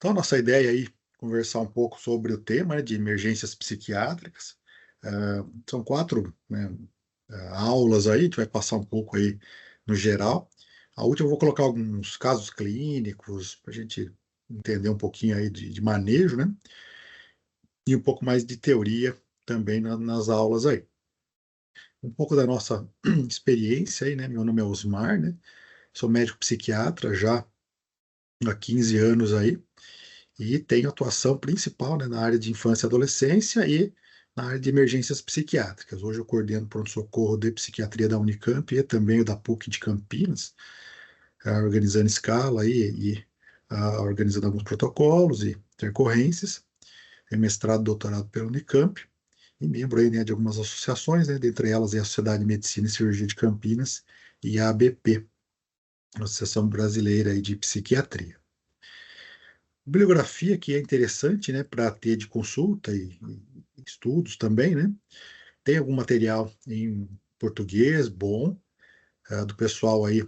Então, a nossa ideia aí é conversar um pouco sobre o tema, né, de emergências psiquiátricas. São quatro, né, aulas aí, a gente vai passar um pouco aí no geral. A última eu vou colocar alguns casos clínicos para a gente entender um pouquinho aí de manejo, né? E um pouco mais de teoria também nas aulas aí. Um pouco da nossa experiência aí, né? Meu nome é Osmar, né? Sou médico psiquiatra já há 15 anos aí. E tenho atuação principal, né, na área de infância e adolescência e na área de emergências psiquiátricas. Hoje eu coordeno pronto-socorro de psiquiatria da Unicamp e também o da PUC de Campinas, organizando escala organizando alguns protocolos e intercorrências. Tenho mestrado e doutorado pela Unicamp e membro aí, né, de algumas associações, né, dentre elas é a Sociedade de Medicina e Cirurgia de Campinas e a ABP, Associação Brasileira aí de Psiquiatria. Bibliografia que é interessante, né, para ter de consulta e estudos também, né? Tem algum material em português bom, do pessoal aí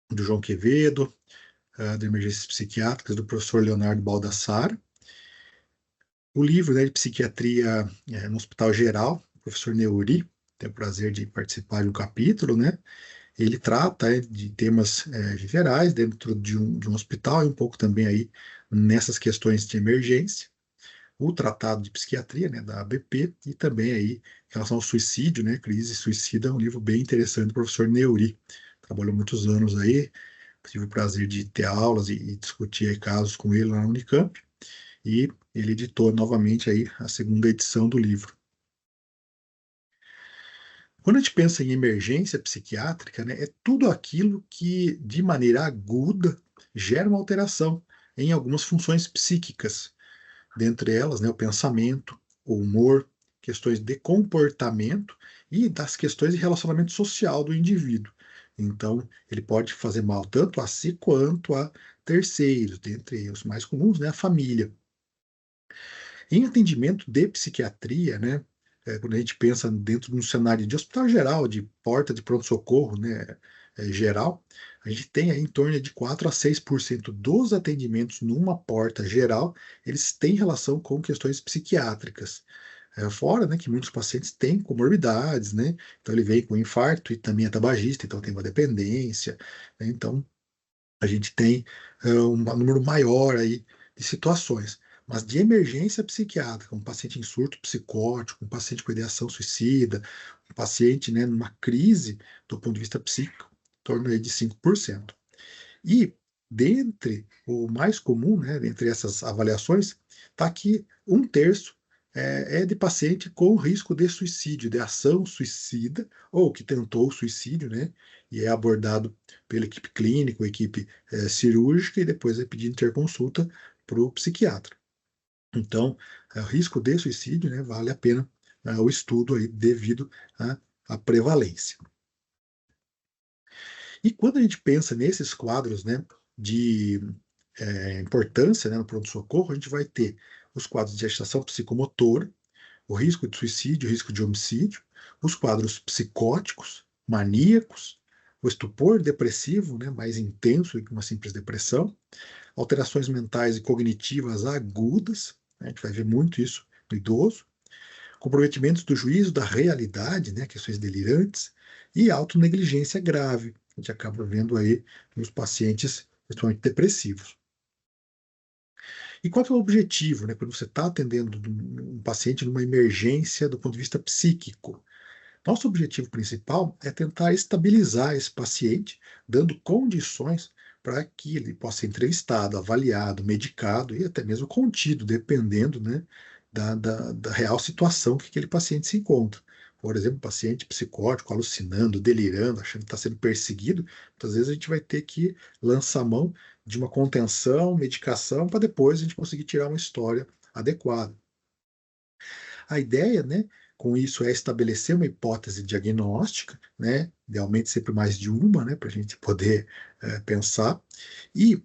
do João Quevedo, de Emergências Psiquiátricas, do professor Leonardo Baldassar. O livro, né, de Psiquiatria no Hospital Geral, o professor Neuri, tenho o prazer de participar de um capítulo, né? Ele trata de temas gerais dentro de um hospital e um pouco também aí nessas questões de emergência. O Tratado de Psiquiatria, né, da ABP, e também aí em relação ao suicídio, né, crise suicida, é um livro bem interessante do professor Neuri. Trabalhou muitos anos aí, tive o prazer de ter aulas e discutir aí casos com ele lá na Unicamp, e ele editou novamente aí a segunda edição do livro. Quando a gente pensa em emergência psiquiátrica, né, é tudo aquilo que, de maneira aguda, gera uma alteração em algumas funções psíquicas, dentre elas, né, o pensamento, o humor, questões de comportamento e das questões de relacionamento social do indivíduo. Então, ele pode fazer mal tanto a si quanto a terceiros, dentre os mais comuns, né, a família. Em atendimento de psiquiatria, né, quando a gente pensa dentro de um cenário de hospital geral, de porta de pronto-socorro, né, geral, a gente tem aí em torno de 4 a 6% dos atendimentos numa porta geral, eles têm relação com questões psiquiátricas. Fora, né, que muitos pacientes têm comorbidades, né, então ele vem com infarto e também é tabagista, então tem uma dependência, né, então a gente tem um número maior aí de situações. Mas de emergência psiquiátrica, um paciente em surto psicótico, um paciente com ideação suicida, um paciente, né, numa crise do ponto de vista psíquico, em torno aí de 5%. E dentre o mais comum, né, entre essas avaliações, está que um terço é de paciente com risco de suicídio, de ação suicida, ou que tentou suicídio, né, e é abordado pela equipe clínica, ou equipe cirúrgica, e depois é pedido interconsulta para o psiquiatra. Então, o risco de suicídio, né, vale a pena o estudo aí devido à prevalência. E quando a gente pensa nesses quadros, né, de importância, né, no pronto-socorro, a gente vai ter os quadros de agitação psicomotora, o risco de suicídio, o risco de homicídio, os quadros psicóticos, maníacos, o estupor depressivo, né, mais intenso que uma simples depressão, alterações mentais e cognitivas agudas, né, a gente vai ver muito isso no idoso, comprometimentos do juízo da realidade, né, questões delirantes, e autonegligência grave. A gente acaba vendo aí nos pacientes, principalmente depressivos. E qual que é o objetivo, né, quando você está atendendo um paciente numa emergência do ponto de vista psíquico? Nosso objetivo principal é tentar estabilizar esse paciente, dando condições para que ele possa ser entrevistado, avaliado, medicado e até mesmo contido, dependendo, né, da real situação que aquele paciente se encontra. Por exemplo, um paciente psicótico, alucinando, delirando, achando que está sendo perseguido, muitas vezes a gente vai ter que lançar mão de uma contenção, medicação, para depois a gente conseguir tirar uma história adequada. A ideia, né, com isso é estabelecer uma hipótese diagnóstica, né, idealmente sempre mais de uma, né, para a gente poder pensar, e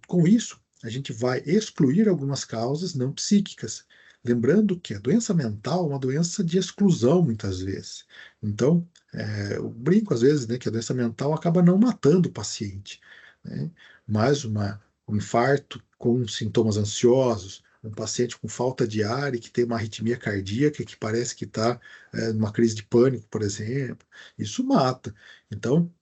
com isso a gente vai excluir algumas causas não psíquicas. Lembrando que a doença mental é uma doença de exclusão, muitas vezes. Então, eu brinco às vezes, né, que a doença mental acaba não matando o paciente, né, mas um infarto com sintomas ansiosos, um paciente com falta de ar e que tem uma arritmia cardíaca que parece que está numa crise de pânico, por exemplo, isso mata. Então,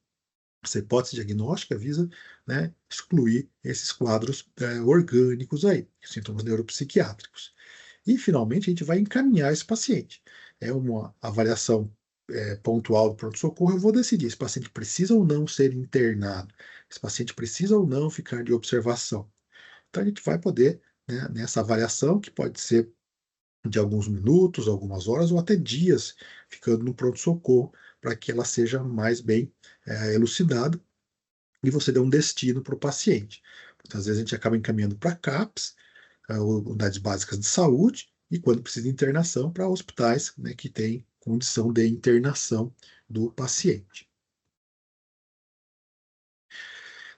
essa hipótese diagnóstica visa, né, excluir esses quadros orgânicos aí, sintomas neuropsiquiátricos. E, finalmente, a gente vai encaminhar esse paciente. É uma avaliação pontual do pronto-socorro, eu vou decidir se o paciente precisa ou não ser internado, se o paciente precisa ou não ficar de observação. Então, a gente vai poder, né, nessa avaliação, que pode ser de alguns minutos, algumas horas ou até dias, ficando no pronto-socorro, para que ela seja mais bem elucidada e você dê um destino para o paciente. Muitas vezes a gente acaba encaminhando para CAPS, unidades básicas de saúde, e quando precisa de internação, para hospitais, né, que têm condição de internação do paciente.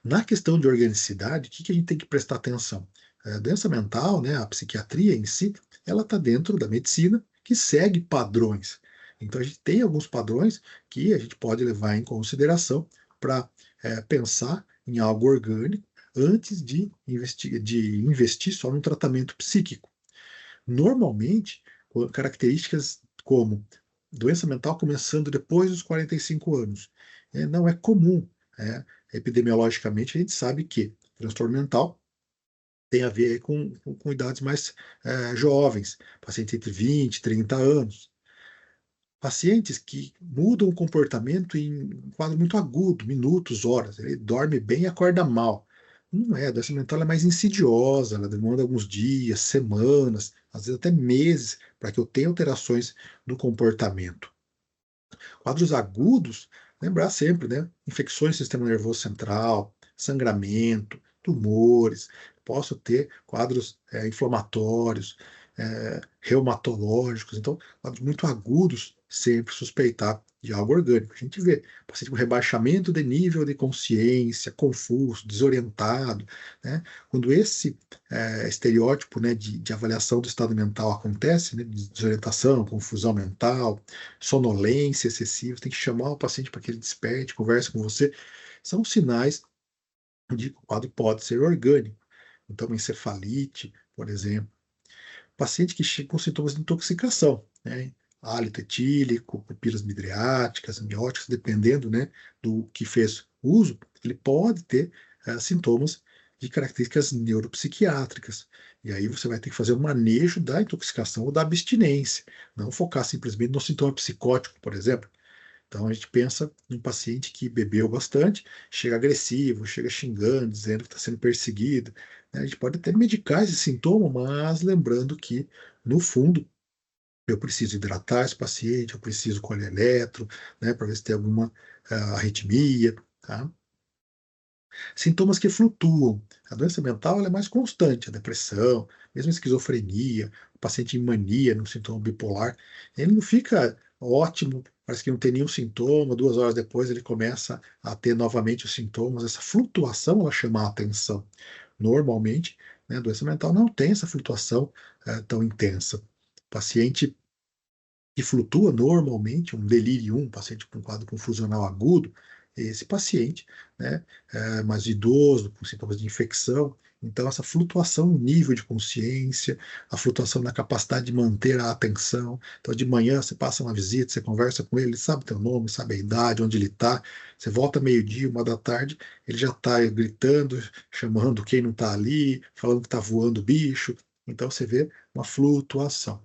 Na questão de organicidade, o que a gente tem que prestar atenção? A doença mental, né, a psiquiatria em si, ela está dentro da medicina que segue padrões. Então, a gente tem alguns padrões que a gente pode levar em consideração para pensar em algo orgânico antes de investir só no tratamento psíquico. Normalmente, características como doença mental começando depois dos 45 anos, não é comum. Epidemiologicamente, a gente sabe que transtorno mental tem a ver com idades mais jovens, pacientes entre 20 e 30 anos. Pacientes que mudam o comportamento em um quadro muito agudo, minutos, horas. Ele dorme bem e acorda mal. Não é, a doença mental é mais insidiosa, ela demanda alguns dias, semanas, às vezes até meses, para que eu tenha alterações no comportamento. Quadros agudos, lembrar sempre, né? Infecções do sistema nervoso central, sangramento, tumores, posso ter quadros inflamatórios, reumatológicos, então, quadros muito agudos, sempre suspeitar de algo orgânico. A gente vê paciente com rebaixamento de nível de consciência, confuso, desorientado, né? Quando esse estereótipo, né, de avaliação do estado mental acontece, né, de desorientação, confusão mental, sonolência excessiva, tem que chamar o paciente para que ele desperte, converse com você, são sinais de que o quadro pode ser orgânico. Então, encefalite, por exemplo. Paciente que chega com sintomas de intoxicação, né? Hálito etílico, pupilas midriáticas, mióticas, dependendo, né, do que fez uso, ele pode ter sintomas de características neuropsiquiátricas. E aí você vai ter que fazer o manejo da intoxicação ou da abstinência, não focar simplesmente no sintoma psicótico, por exemplo. Então a gente pensa em um paciente que bebeu bastante, chega agressivo, chega xingando, dizendo que está sendo perseguido, né? A gente pode até medicar esse sintoma, mas lembrando que, no fundo, eu preciso hidratar esse paciente, eu preciso colher eletro, né, para ver se tem alguma arritmia, tá? Sintomas que flutuam. A doença mental ela é mais constante, a depressão, mesmo a esquizofrenia, o paciente em mania, no sintoma bipolar, ele não fica ótimo, parece que não tem nenhum sintoma, 2 horas depois ele começa a ter novamente os sintomas. Essa flutuação ela chama a atenção. Normalmente, né, a doença mental não tem essa flutuação tão intensa. O paciente que flutua normalmente, um delírio, um paciente com quadro confusional agudo, esse paciente, né, mais idoso, com sintomas de infecção, então essa flutuação no nível de consciência, a flutuação na capacidade de manter a atenção, então de manhã você passa uma visita, você conversa com ele, ele sabe teu nome, sabe a idade, onde ele está, você volta meio-dia, 1 da tarde, ele já está gritando, chamando quem não está ali, falando que está voando bicho, então você vê uma flutuação.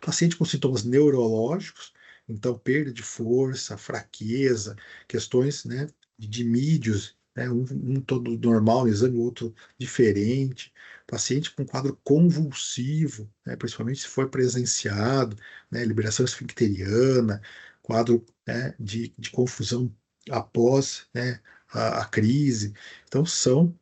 Paciente com sintomas neurológicos, então perda de força, fraqueza, questões, né, de mídios, né, um todo normal no exame, o outro diferente. Paciente com quadro convulsivo, né, principalmente se for presenciado, né, liberação esfincteriana, quadro, né, de confusão após, né, a crise. Então, são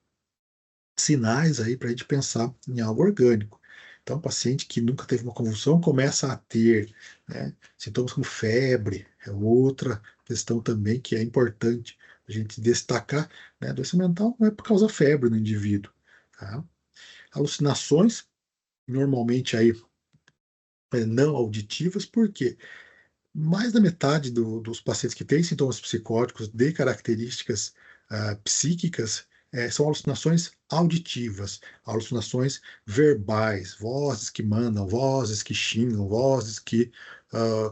sinais aí para a gente pensar em algo orgânico. Então, o paciente que nunca teve uma convulsão começa a ter, né, sintomas como febre, é outra questão também que é importante a gente destacar, né, doença mental não é por causa da febre no indivíduo, tá? Alucinações, normalmente aí não auditivas, por quê? Mais da metade dos pacientes que têm sintomas psicóticos de características psíquicas, são alucinações auditivas, alucinações verbais, vozes que mandam, vozes que xingam, vozes que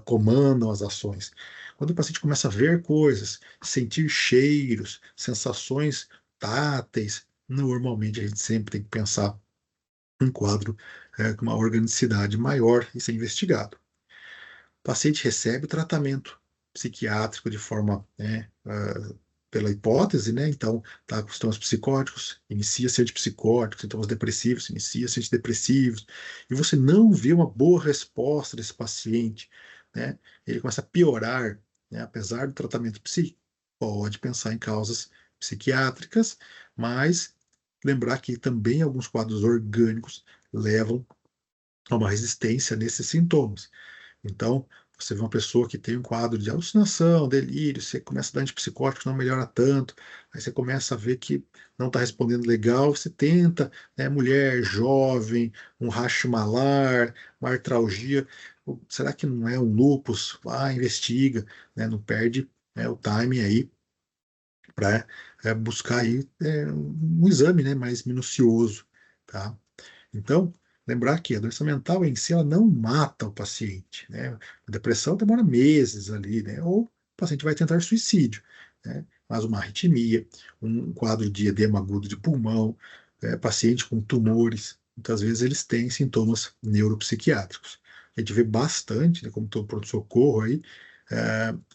comandam as ações. Quando o paciente começa a ver coisas, sentir cheiros, sensações táteis, normalmente a gente sempre tem que pensar em quadro com uma organicidade maior e ser investigado. O paciente recebe o tratamento psiquiátrico de forma, né, pela hipótese, né? Então, tá com sintomas psicóticos, inicia-se antipsicóticos, sintomas depressivos, inicia-se antidepressivos, e você não vê uma boa resposta desse paciente, né? Ele começa a piorar, né? Apesar do tratamento psíquico, pode pensar em causas psiquiátricas, mas lembrar que também alguns quadros orgânicos levam a uma resistência nesses sintomas. Então, você vê uma pessoa que tem um quadro de alucinação, delírio, você começa a dar antipsicótico, não melhora tanto, aí você começa a ver que não está respondendo legal, você tenta, né, mulher jovem, um racho malar, uma artralgia, será que não é um lúpus? Ah, investiga, né, não perde, né, o time aí para buscar aí um exame, né, mais minucioso, tá? Então, lembrar que a doença mental em si ela não mata o paciente, né? A depressão demora meses ali, né? Ou o paciente vai tentar suicídio, né? Mas uma arritmia, um quadro de edema agudo de pulmão, paciente com tumores, muitas vezes eles têm sintomas neuropsiquiátricos. A gente vê bastante, né, como todo pronto-socorro aí,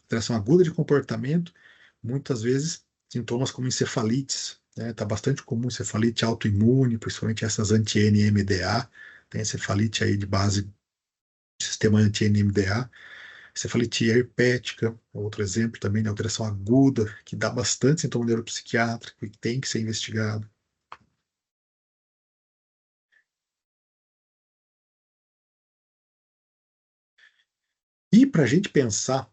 alteração aguda de comportamento, muitas vezes sintomas como encefalites, né? Tá bastante comum encefalite autoimune, principalmente essas anti-NMDA, tem encefalite aí de base do sistema anti-NMDA, encefalite herpética, é outro exemplo também de alteração aguda, que dá bastante sintoma neuropsiquiátrico e tem que ser investigado. E para a gente pensar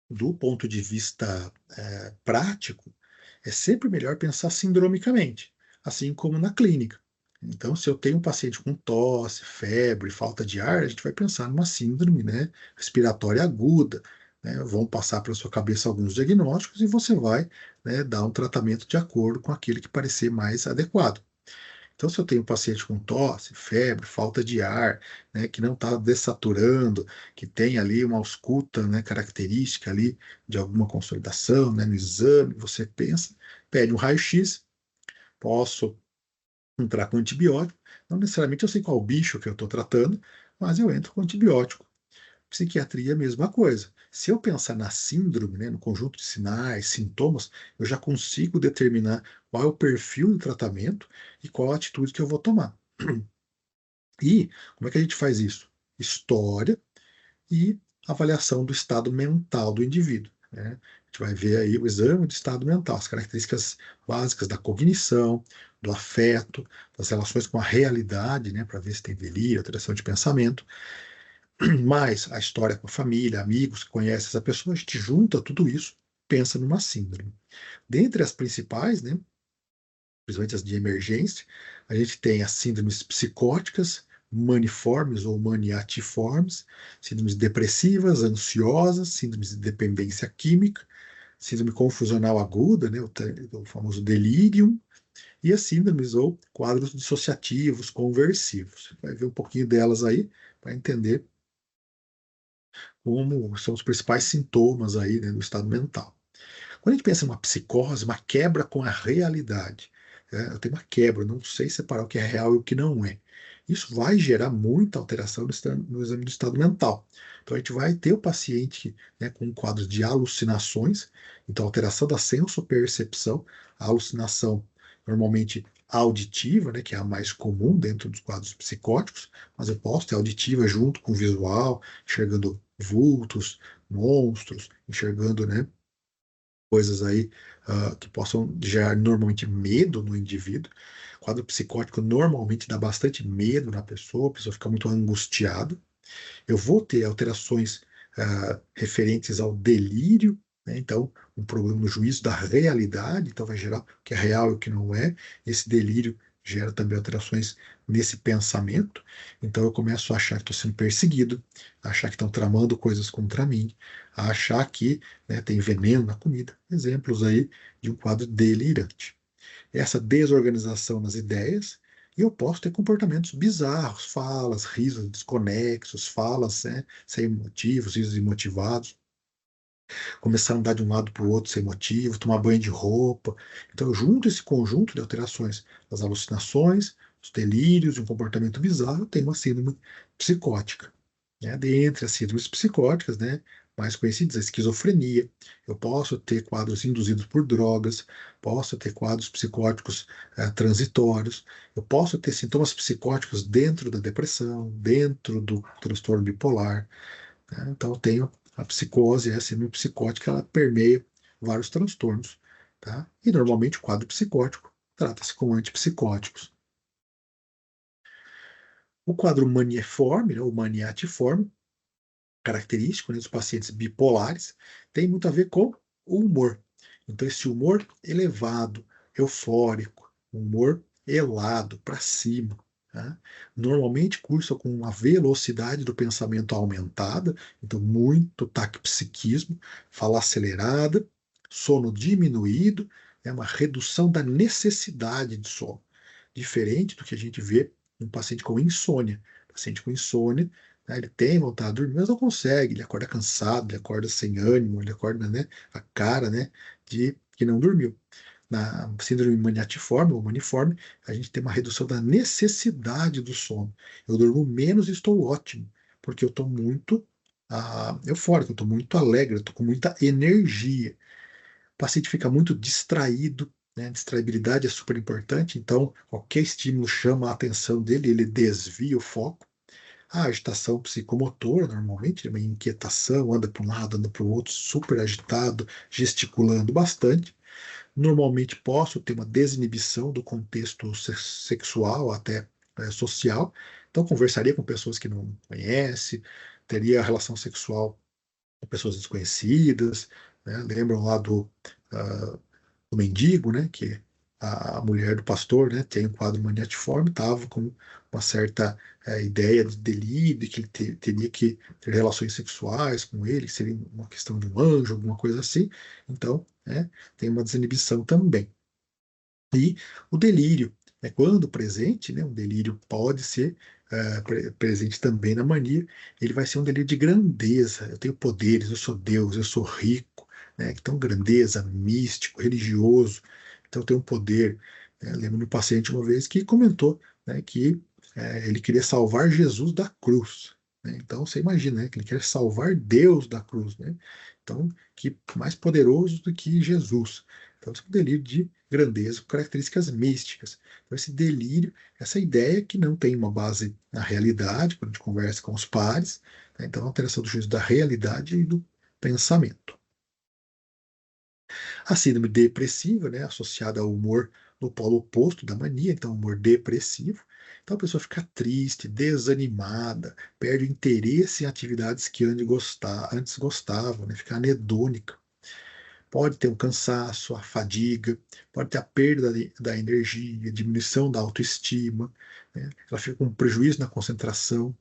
do ponto de vista prático, é sempre melhor pensar sindromicamente, assim como na clínica. Então, se eu tenho um paciente com tosse, febre, falta de ar, a gente vai pensar numa síndrome, né, respiratória aguda, né, vão passar pela sua cabeça alguns diagnósticos e você vai, né, dar um tratamento de acordo com aquele que parecer mais adequado. Então, se eu tenho um paciente com tosse, febre, falta de ar, né, que não está dessaturando, que tem ali uma ausculta, né, característica ali de alguma consolidação, né, no exame, você pensa, pede um raio-x, posso entrar com antibiótico, não necessariamente eu sei qual bicho que eu estou tratando, mas eu entro com antibiótico. Psiquiatria, é a mesma coisa. Se eu pensar na síndrome, né, no conjunto de sinais, sintomas, eu já consigo determinar qual é o perfil do tratamento e qual a atitude que eu vou tomar. E como é que a gente faz isso? História e avaliação do estado mental do indivíduo, né? A gente vai ver aí o exame de estado mental, as características básicas da cognição, do afeto, das relações com a realidade, né, para ver se tem delírio, alteração de pensamento, mais a história com a família, amigos que conhecem essa pessoa, a gente junta tudo isso, pensa numa síndrome. Dentre as principais, né, principalmente as de emergência, a gente tem as síndromes psicóticas, maniformes ou maniatiformes, síndromes depressivas, ansiosas, síndromes de dependência química, síndrome confusional aguda, né, o famoso delírio, e as síndromes ou quadros dissociativos, conversivos. Vai ver um pouquinho delas aí para entender como são os principais sintomas aí, né, do estado mental. Quando a gente pensa em uma psicose, uma quebra com a realidade, eu tenho uma quebra, eu não sei separar o que é real e o que não é. Isso vai gerar muita alteração no exame do estado mental. Então, a gente vai ter o paciente, né, com um quadro de alucinações, então, alteração da sensopercepção, a alucinação normalmente auditiva, né, que é a mais comum dentro dos quadros psicóticos, mas eu posso ter auditiva junto com visual, enxergando vultos, monstros, enxergando, né, coisas aí que possam gerar normalmente medo no indivíduo. O quadro psicótico normalmente dá bastante medo na pessoa, a pessoa fica muito angustiada. Eu vou ter alterações referentes ao delírio, né? Então, um problema no juízo da realidade, então vai gerar o que é real e o que não é. Esse delírio gera também alterações nesse pensamento. Então, eu começo a achar que estou sendo perseguido, a achar que estão tramando coisas contra mim, a achar que, né, tem veneno na comida. Exemplos aí de um quadro delirante. essa desorganização nas ideias, e eu posso ter comportamentos bizarros, falas, risos desconexos, falas, né, sem motivos, risos imotivados, começar a andar de um lado para o outro sem motivo, tomar banho de roupa. Então, eu junto esse conjunto de alterações, as alucinações, os delírios e um comportamento bizarro, eu tenho uma síndrome psicótica. Né? Dentre as síndromes psicóticas, né, mais conhecidas, a esquizofrenia. Eu posso ter quadros induzidos por drogas, posso ter quadros psicóticos transitórios, eu posso ter sintomas psicóticos dentro da depressão, dentro do transtorno bipolar. Né? Então, eu tenho a psicose, a síndrome psicótica, ela permeia vários transtornos. Tá? E, normalmente, o quadro psicótico trata-se com antipsicóticos. O quadro maniforme, né, ou maniatiforme, característico, né, dos pacientes bipolares, tem muito a ver com o humor. Então, esse humor elevado, eufórico, humor elado, para cima. Tá? Normalmente cursa com uma velocidade do pensamento aumentada, então muito taquipsiquismo, fala acelerada, sono diminuído, é uma redução da necessidade de sono, diferente do que a gente vê em um paciente com insônia. O paciente com insônia, né, ele tem vontade de dormir, mas não consegue, ele acorda cansado, ele acorda sem ânimo, ele acorda, né, a cara, né, de que não dormiu. Na síndrome maniatiforme ou maniforme, a gente tem uma redução da necessidade do sono. Eu durmo menos e estou ótimo, porque eu estou muito eufórico, eu estou muito alegre, eu estou com muita energia. O paciente fica muito distraído, né? Distraibilidade é super importante, então qualquer estímulo chama a atenção dele, ele desvia o foco. A agitação psicomotora, normalmente, uma inquietação, anda para um lado, anda para o outro, super agitado, gesticulando bastante. Normalmente posso ter uma desinibição do contexto sexual, até social. Então, conversaria com pessoas que não conhece, teria relação sexual com pessoas desconhecidas, né? Lembram lá ah, do mendigo, né? Que a mulher do pastor, né? Tem um quadro maniatiforme, estava com uma certa ideia de delírio, que ele teria que ter relações sexuais com ele, que seria uma questão de um anjo, alguma coisa assim. Então, né? Tem uma desinibição também. E o delírio, né, quando presente, né, um delírio pode ser presente também na mania, ele vai ser um delírio de grandeza. Eu tenho poderes, eu sou Deus, eu sou rico, né, então grandeza, místico, religioso. Então eu tenho um poder. Né, lembro de um paciente uma vez que comentou, né, que ele queria salvar Jesus da cruz. Né. Então você imagina, né, que ele quer salvar Deus da cruz. Né. Então, que mais poderoso do que Jesus. Então, isso é um delírio de grandeza, com características místicas. Então, esse delírio, essa ideia que não tem uma base na realidade, quando a gente conversa com os pares, né? Então, a alteração do juízo da realidade e do pensamento. A síndrome depressiva, né, associada ao humor no polo oposto da mania, então humor depressivo. Então a pessoa fica triste, desanimada, perde o interesse em atividades que antes gostava, né, fica anedônica. Pode ter um cansaço, a fadiga, pode ter a perda da energia, diminuição da autoestima, né? Ela fica com prejuízo na concentração,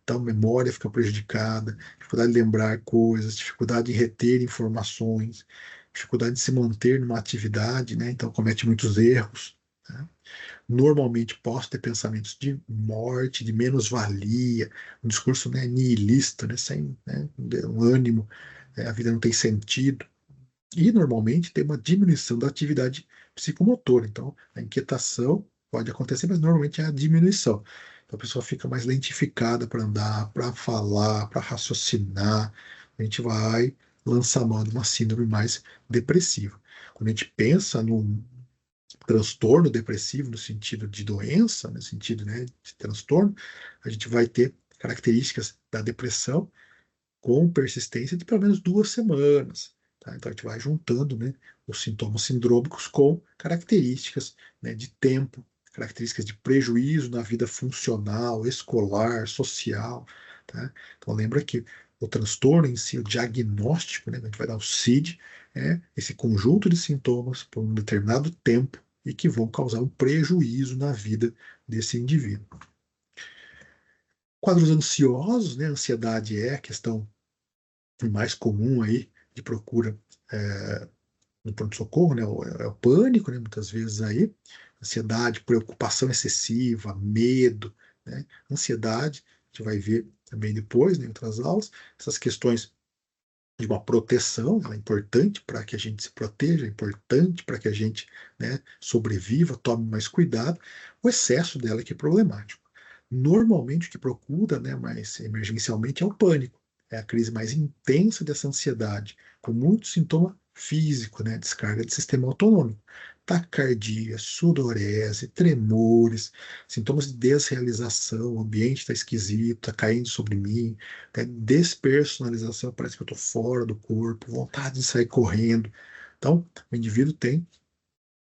então a memória fica prejudicada, dificuldade de lembrar coisas, dificuldade de reter informações, dificuldade de se manter numa atividade, né? Então comete muitos erros. Né? Normalmente posso ter pensamentos de morte, de menos-valia, um discurso, né, nihilista, né, sem, né, um ânimo, a vida não tem sentido. E normalmente tem uma diminuição da atividade psicomotora. Então, a inquietação pode acontecer, mas normalmente é a diminuição. Então, a pessoa fica mais lentificada para andar, para falar, para raciocinar. A gente vai lançar mão de uma síndrome mais depressiva. Quando a gente pensa num transtorno depressivo, no sentido de doença, no sentido, né, de transtorno, a gente vai ter características da depressão com persistência de pelo menos 2 semanas. Tá? Então a gente vai juntando, né, os sintomas sindrômicos com características, né, de tempo, características de prejuízo na vida funcional, escolar, social. Tá? Então lembra que o transtorno em si, o diagnóstico, né, a gente vai dar o CID, é esse conjunto de sintomas por um determinado tempo e que vão causar um prejuízo na vida desse indivíduo. Quadros ansiosos, né? Ansiedade é a questão mais comum aí de procura no pronto-socorro, né? É o pânico, né? Muitas vezes aí, ansiedade, preocupação excessiva, medo, né? Ansiedade, a gente vai ver também depois, né, em outras aulas, essas questões de uma proteção, ela é importante para que a gente se proteja, é importante para que a gente, né, sobreviva, tome mais cuidado. O excesso dela é que é problemático. Normalmente o que procura, né, mais emergencialmente é o pânico, é a crise mais intensa dessa ansiedade, com muito sintoma físico, né, descarga de sistema autonômico, taquicardia, sudorese, tremores, sintomas de desrealização, o ambiente está esquisito, está caindo sobre mim, né, despersonalização, parece que eu estou fora do corpo, vontade de sair correndo. Então, o indivíduo tem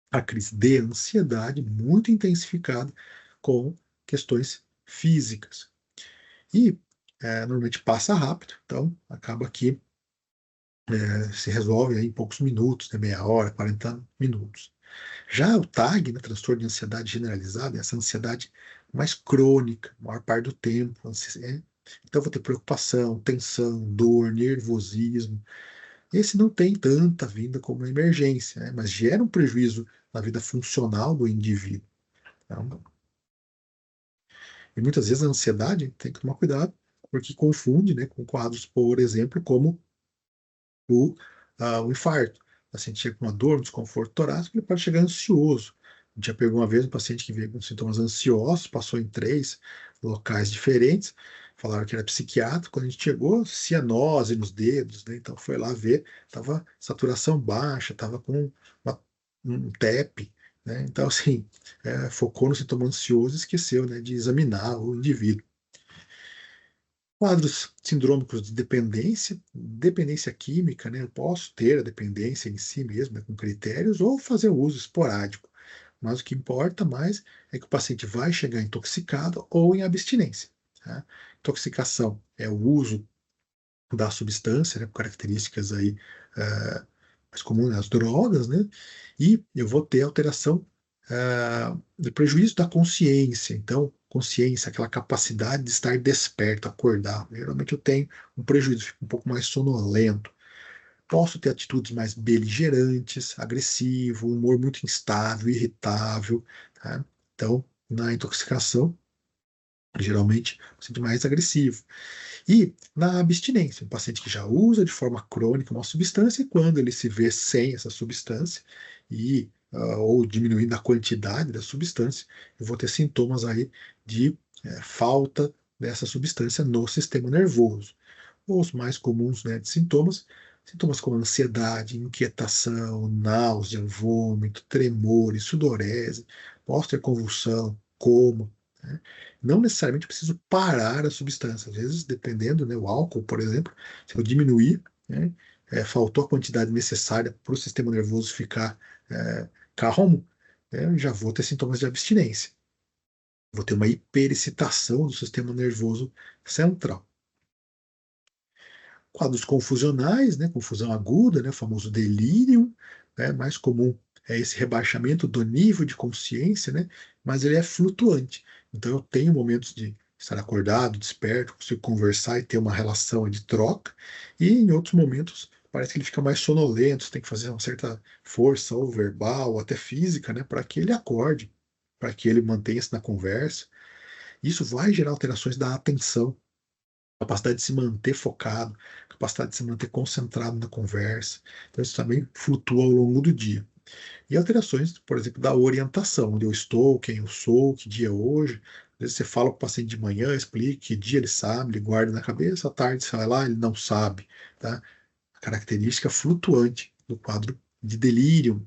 a crise de ansiedade muito intensificada com questões físicas. E normalmente passa rápido, então acaba que se resolve aí em poucos minutos, né, meia hora, 40 minutos. Já o TAG, né, transtorno de ansiedade generalizada, é essa ansiedade mais crônica, a maior parte do tempo. Então, vou ter preocupação, tensão, dor, nervosismo. Esse não tem tanta vinda como a emergência, né, mas gera um prejuízo na vida funcional do indivíduo. Então, e muitas vezes a ansiedade tem que tomar cuidado, porque confunde, né, com quadros, por exemplo, como o, o infarto. O paciente chega com uma dor, um desconforto torácico, ele pode chegar ansioso. A gente já pegou uma vez um paciente que veio com sintomas ansiosos, passou em 3 locais diferentes, falaram que era psiquiatra. Quando a gente chegou, cianose nos dedos, né? Então foi lá ver, estava saturação baixa, estava com um TEP, né? Então, assim, focou no sintoma ansioso e esqueceu, né, de examinar o indivíduo. Quadros sindrômicos de dependência, dependência química, né? Eu posso ter a dependência em si mesmo, né, com critérios, ou fazer o uso esporádico. Mas o que importa mais é que o paciente vai chegar intoxicado ou em abstinência. Tá? Intoxicação é o uso da substância, né, com características aí mais comuns, né, as drogas, né? E eu vou ter alteração de prejuízo da consciência. Então, consciência, aquela capacidade de estar desperto, acordar. Geralmente eu tenho um prejuízo, fico um pouco mais sonolento. Posso ter atitudes mais beligerantes, agressivo, humor muito instável, irritável. Tá? Então, na intoxicação, geralmente, o paciente mais agressivo. E na abstinência, um paciente que já usa de forma crônica uma substância, e quando ele se vê sem essa substância, ou diminuindo a quantidade da substância, eu vou ter sintomas aí de falta dessa substância no sistema nervoso. Os mais comuns, né, de sintomas como ansiedade, inquietação, náusea, vômito, tremores, sudorese, posso ter convulsão, coma, né? Não necessariamente preciso parar a substância. Às vezes, dependendo, né, o álcool, por exemplo, se eu diminuir, né, faltou a quantidade necessária para o sistema nervoso ficar calmo, né, eu já vou ter sintomas de abstinência. Vou ter uma hiperexcitação do sistema nervoso central. Quadros confusionais, né, confusão aguda, né, o famoso delírio, né, mais comum é esse rebaixamento do nível de consciência, né, mas ele é flutuante. Então eu tenho momentos de estar acordado, desperto, consigo conversar e ter uma relação de troca, e em outros momentos parece que ele fica mais sonolento, você tem que fazer uma certa força ou verbal, ou até física, né, para que ele acorde, para que ele mantenha-se na conversa. Isso vai gerar alterações da atenção, capacidade de se manter focado, capacidade de se manter concentrado na conversa. Então, isso também flutua ao longo do dia. E alterações, por exemplo, da orientação, onde eu estou, quem eu sou, que dia é hoje. Às vezes você fala para o paciente de manhã, explica que dia ele sabe, ele guarda na cabeça, à tarde você vai lá, ele não sabe. Tá? A característica flutuante do quadro de delírio.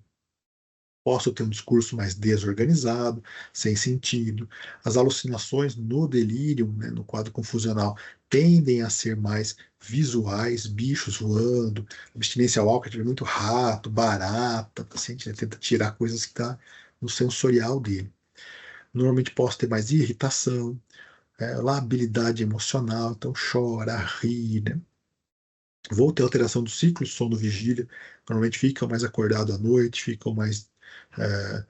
Posso ter um discurso mais desorganizado, sem sentido. As alucinações no delírio, né, no quadro confusional, tendem a ser mais visuais, bichos voando, abstinência ao álcool, muito rato, barata, o paciente, né, tenta tirar coisas que estão no sensorial dele. Normalmente posso ter mais irritação, labilidade emocional, então chora, ri, né? Vou ter alteração do ciclo sono-vigília, normalmente ficam mais acordados à noite, ficam mais é,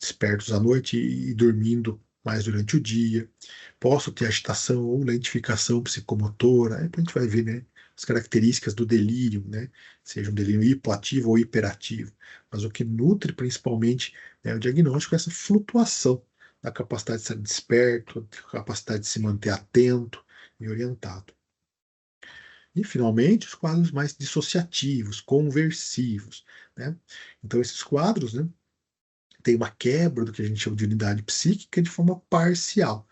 despertos à noite e dormindo mais durante o dia. Posso ter agitação ou lentificação psicomotora, aí a gente vai ver, né, as características do delírio, né? Seja um delírio hipoativo ou hiperativo. Mas o que nutre principalmente, né, o diagnóstico é essa flutuação da capacidade de estar desperto, da capacidade de se manter atento e orientado. E, finalmente, os quadros mais dissociativos, conversivos, né? Então, esses quadros, né, têm uma quebra do que a gente chama de unidade psíquica de forma parcial.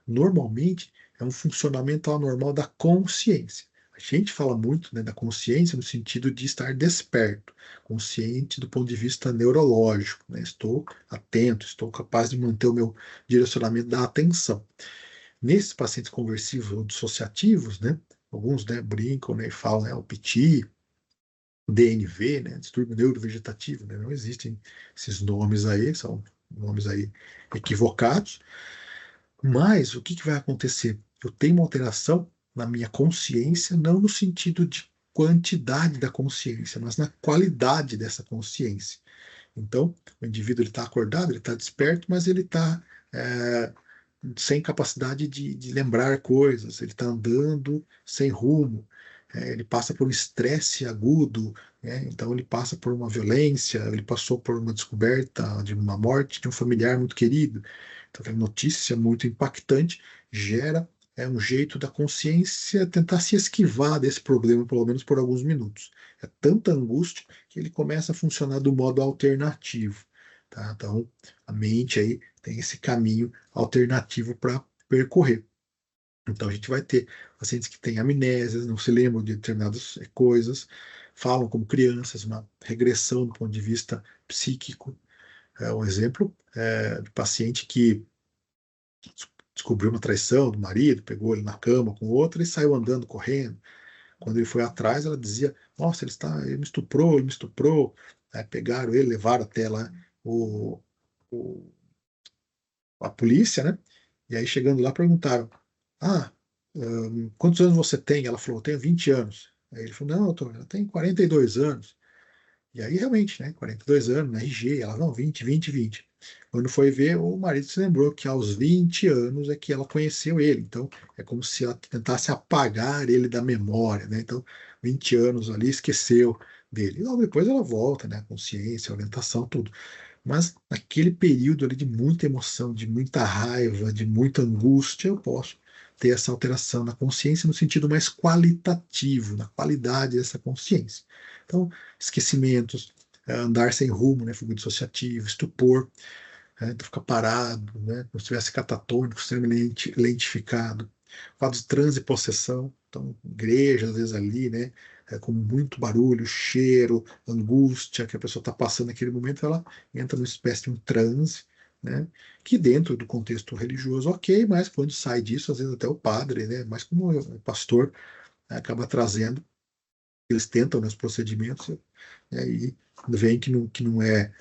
Normalmente, é um funcionamento anormal da consciência. A gente fala muito, né, da consciência no sentido de estar desperto, consciente do ponto de vista neurológico, né? Estou atento, estou capaz de manter o meu direcionamento da atenção. Nesses pacientes conversivos ou dissociativos, né, alguns, né, brincam, né, e falam, né, o PT, DNV, né, distúrbio neurovegetativo, né, não existem esses nomes aí, são nomes aí equivocados, mas o que que vai acontecer? Eu tenho uma alteração na minha consciência, não no sentido de quantidade da consciência, mas na qualidade dessa consciência. Então, o indivíduo está acordado, ele está desperto, mas ele está sem capacidade de lembrar coisas, ele está andando sem rumo, ele passa por um estresse agudo, né? Então ele passa por uma violência, ele passou por uma descoberta de uma morte de um familiar muito querido. Então, aquela notícia muito impactante gera um jeito da consciência tentar se esquivar desse problema, pelo menos por alguns minutos. É tanta angústia que ele começa a funcionar do modo alternativo. Tá? Então, a mente aí tem esse caminho alternativo para percorrer. Então, a gente vai ter pacientes que têm amnésias, não se lembram de determinadas coisas, falam como crianças, uma regressão do ponto de vista psíquico. Um exemplo de paciente que descobriu uma traição do marido, pegou ele na cama com outra e saiu andando, correndo. Quando ele foi atrás, ela dizia: Nossa, ele me estuprou, ele me estuprou. Aí pegaram ele, levaram até lá o, o a polícia, né? E aí, chegando lá, perguntaram: Ah, quantos anos você tem? Ela falou: Eu tenho 20 anos. Aí ele falou: Não, doutor, eu tenho 42 anos. E aí, realmente, né? 42 anos, na RG. Ela: Não, 20, 20, 20. Quando foi ver, o marido se lembrou que aos 20 anos é que ela conheceu ele. Então, é como se ela tentasse apagar ele da memória, né? Então, 20 anos ali, esqueceu dele. E logo depois ela volta, né? Consciência, orientação, tudo. Mas naquele período ali de muita emoção, de muita raiva, de muita angústia, eu posso ter essa alteração na consciência no sentido mais qualitativo, na qualidade dessa consciência. Então, esquecimentos, andar sem rumo, né, fuga dissociativo, estupor, então ficar parado, né, como se estivesse catatônico, extremamente lentificado, quadros de transe e possessão, então, igreja, às vezes ali, né, com muito barulho, cheiro, angústia que a pessoa está passando naquele momento, ela entra numa espécie de um transe, né, que dentro do contexto religioso, ok, mas quando sai disso, às vezes até o padre, né, mas como o pastor acaba trazendo, eles tentam nos procedimentos, e aí vem que não é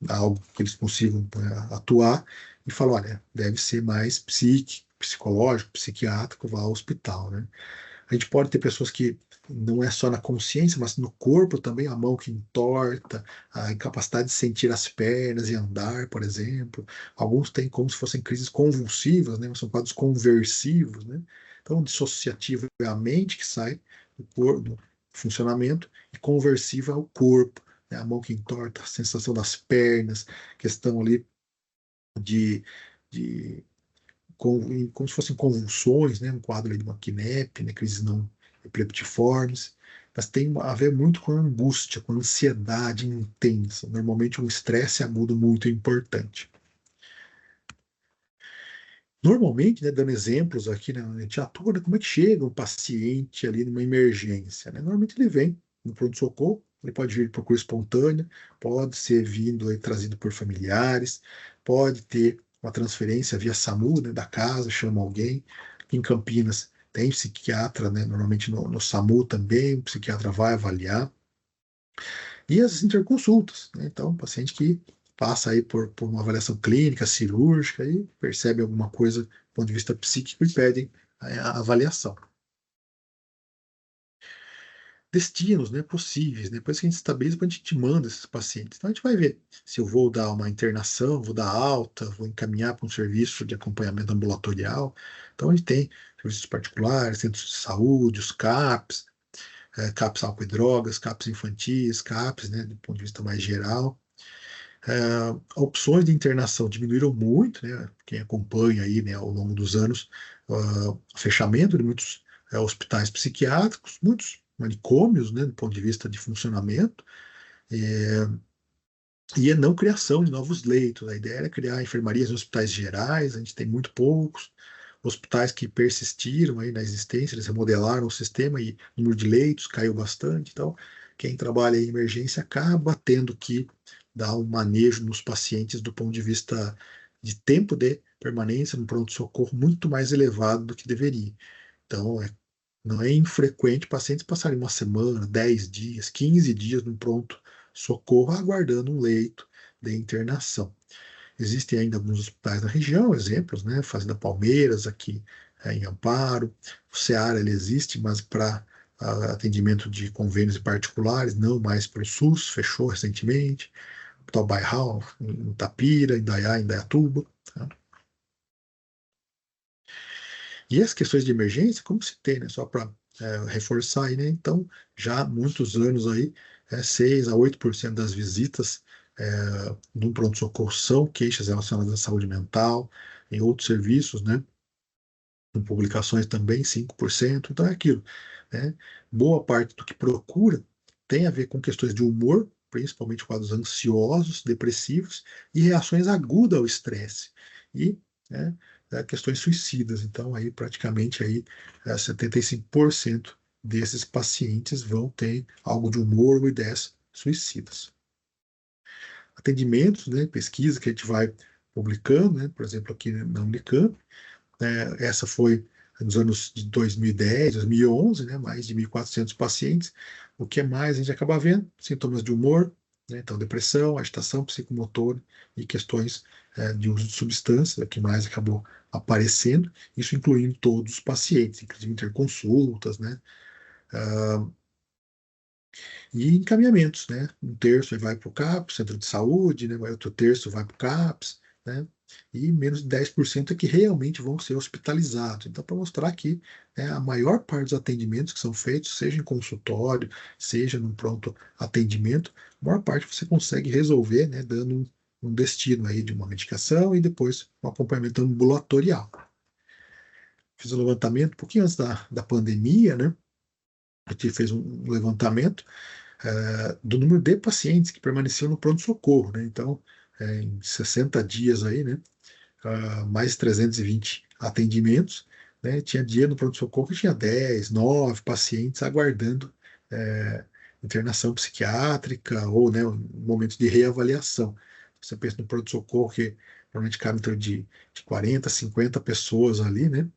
algo que eles consigam atuar, e falam: olha, deve ser mais psicológico, psiquiátrico, vá ao hospital, né? A gente pode ter pessoas que não é só na consciência, mas no corpo também, a mão que entorta, a incapacidade de sentir as pernas e andar, por exemplo. Alguns têm como se fossem crises convulsivas, né? São quadros conversivos, né? Então, dissociativo é a mente que sai do corpo, do funcionamento, e conversiva é o corpo, né? A mão que entorta, a sensação das pernas, questão ali de, de como se fossem convulsões, né? Um quadro ali de uma QNEP, né? Crises não epileptiformes, mas tem a ver muito com a angústia, com a ansiedade intensa, normalmente um estresse agudo muito importante. Normalmente, né, dando exemplos aqui, né, a gente atua, né, como é que chega um paciente ali numa emergência, né? Normalmente ele vem no pronto-socorro, ele pode vir por cura espontânea, pode ser vindo aí, trazido por familiares, pode ter uma transferência via SAMU, né, da casa, chama alguém. Aqui em Campinas tem psiquiatra, né, normalmente no SAMU também, o psiquiatra vai avaliar. E as interconsultas, né? Então, paciente que passa aí por uma avaliação clínica, cirúrgica e percebe alguma coisa do ponto de vista psíquico e pedem a avaliação. Destinos, né, possíveis, né? Depois que a gente estabiliza, a gente manda esses pacientes. Então, a gente vai ver se eu vou dar uma internação, vou dar alta, vou encaminhar para um serviço de acompanhamento ambulatorial. Então, a gente tem serviços particulares, centros de saúde, os CAPs, CAPS álcool e drogas, CAPS infantis, CAPS, né, do ponto de vista mais geral. Opções de internação diminuíram muito, né? Quem acompanha aí, né, ao longo dos anos, fechamento de muitos hospitais psiquiátricos, muitos manicômios, né, do ponto de vista de funcionamento, e a não criação de novos leitos. A ideia era criar enfermarias em hospitais gerais, a gente tem muito poucos. Hospitais que persistiram aí na existência, eles remodelaram o sistema e o número de leitos caiu bastante. Então, quem trabalha em emergência acaba tendo que dar um manejo nos pacientes do ponto de vista de tempo de permanência no pronto-socorro muito mais elevado do que deveria. Então, não é infrequente pacientes passarem uma semana, 10 dias, 15 dias no pronto-socorro aguardando um leito de internação. Existem ainda alguns hospitais na região, exemplos, né? Fazenda Palmeiras, aqui em Amparo. O Ceará ele existe, mas para atendimento de convênios particulares, não mais para o SUS, fechou recentemente. O Hospital Bairral, em Itapira, Indaiá, Indaiatuba. Tá? E as questões de emergência, como se tem, né? Só para reforçar aí, né? Então, já há muitos anos aí, 6 a 8% das visitas no pronto-socorro são queixas relacionadas à saúde mental, em outros serviços, né? Em publicações também 5%. Então é aquilo, né? Boa parte do que procura tem a ver com questões de humor, principalmente quadros ansiosos, depressivos e reações agudas ao estresse. E né, questões suicidas. Então, aí praticamente aí, 75% desses pacientes vão ter algo de humor ou ideias suicidas. Atendimentos, né, pesquisa que a gente vai publicando, né, por exemplo, aqui na Unicamp, essa foi nos anos de 2010, 2011, né, mais de 1.400 pacientes. O que é mais a gente acaba vendo? Sintomas de humor, né, então depressão, agitação psicomotora e questões de uso de substância, é o que mais acabou aparecendo, isso incluindo todos os pacientes, inclusive interconsultas, né, e encaminhamentos, né? Um terço vai para o CAPS, centro de saúde, né? Outro terço vai para o CAPS, né? E menos de 10% é que realmente vão ser hospitalizados. Então, para mostrar que a maior parte dos atendimentos que são feitos, seja em consultório, seja no pronto atendimento, a maior parte você consegue resolver, né? Dando um destino aí de uma medicação e depois um acompanhamento ambulatorial. Fiz um levantamento um pouquinho antes da pandemia, né? A gente fez um levantamento do número de pacientes que permaneciam no pronto-socorro, né? Então, em 60 dias aí, né? Mais 320 atendimentos, né? Tinha dia no pronto-socorro que tinha 10, 9 pacientes aguardando é, internação psiquiátrica ou, né, um momento de reavaliação. Você pensa no pronto-socorro que normalmente cabe em torno de 40, 50 pessoas ali, né?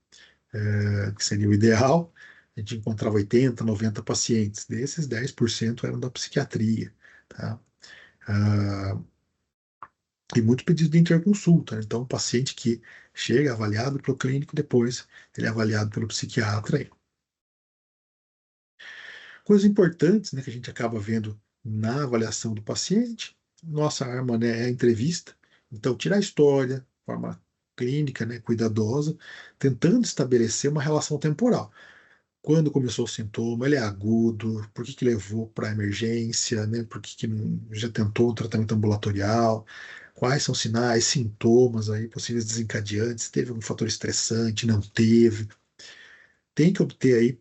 Que seria o ideal, a gente encontrava 80, 90 pacientes. Desses, 10% eram da psiquiatria, tá? Ah, e muito pedido de interconsulta, né? Então, o paciente que chega avaliado pelo clínico, depois ele é avaliado pelo psiquiatra. Aí. Coisas importantes, né, que a gente acaba vendo na avaliação do paciente. Nossa arma, né, é a entrevista. Então, tirar a história, de forma clínica, né, cuidadosa, tentando estabelecer uma relação temporal. Quando começou o sintoma, ele é agudo, por que que levou para a emergência, né? Por que que já tentou o tratamento ambulatorial, quais são os sinais, sintomas aí, possíveis desencadeantes, teve algum fator estressante, não teve. Tem que obter aí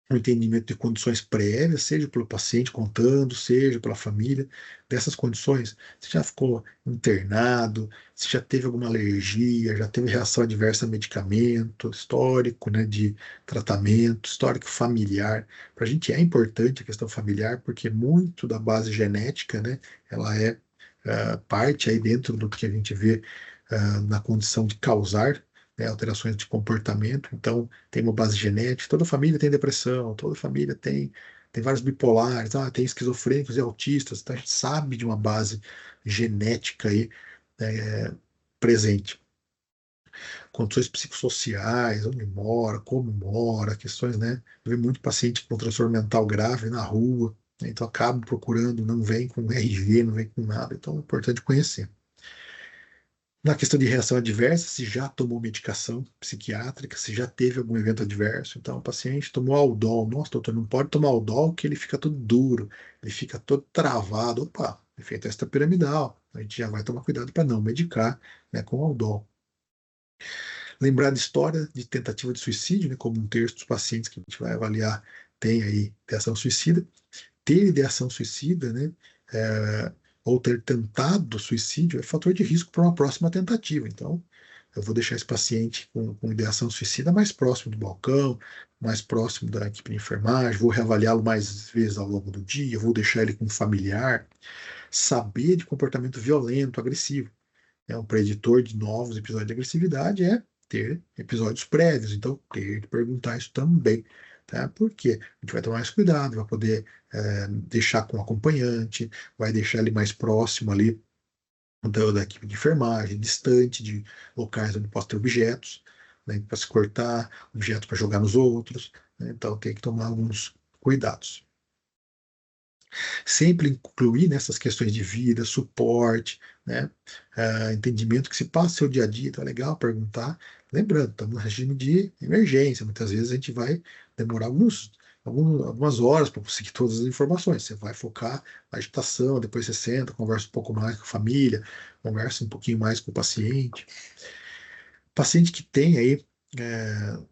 um entendimento de condições prévias, seja pelo paciente contando, seja pela família, dessas condições. Você já ficou internado, se já teve alguma alergia, já teve reação adversa a medicamento, histórico, né, de tratamento, histórico familiar. Para a gente é importante a questão familiar, porque muito da base genética, né, ela é parte aí dentro do que a gente vê na condição de causar alterações de comportamento. Então, tem uma base genética. Toda família tem depressão, toda família tem vários bipolares, tem esquizofrênicos e autistas. Então, a gente sabe de uma base genética aí presente. Condições psicossociais, onde mora, como mora, questões, né? Eu vejo muito paciente com transtorno mental grave na rua, né? Então acabo procurando, não vem com RG, não vem com nada. Então é importante conhecer. Na questão de reação adversa, se já tomou medicação psiquiátrica, se já teve algum evento adverso. Então, o paciente tomou Aldol. Nossa, doutor, não pode tomar Aldol que ele fica todo duro, ele fica todo travado. Opa, efeito extrapiramidal. A gente já vai tomar cuidado para não medicar, né, com Aldol. Lembrar de história de tentativa de suicídio, né, como um terço dos pacientes que a gente vai avaliar tem aí ideação suicida. Ter ideação suicida, né, ou ter tentado suicídio é fator de risco para uma próxima tentativa. Então, eu vou deixar esse paciente com ideação suicida mais próximo do balcão, mais próximo da equipe de enfermagem, vou reavaliá-lo mais vezes ao longo do dia, vou deixar ele com um familiar. Saber de comportamento violento, agressivo. Um preditor de novos episódios de agressividade é ter episódios prévios, então ter que perguntar isso também. Tá? Por quê? A gente vai tomar mais cuidado, vai poder deixar com o acompanhante, vai deixar ele mais próximo ali da equipe de enfermagem, distante de locais onde possa ter objetos, né, para se cortar, objetos para jogar nos outros. Né? Então tem que tomar alguns cuidados. Sempre incluir nessas questões de vida, suporte, né, entendimento que se passa o seu dia a dia, então é legal perguntar. Lembrando, estamos no regime de emergência, muitas vezes a gente vai demorar algumas horas para conseguir todas as informações. Você vai focar na agitação, depois você senta, conversa um pouco mais com a família, conversa um pouquinho mais com o paciente. Paciente que tem aí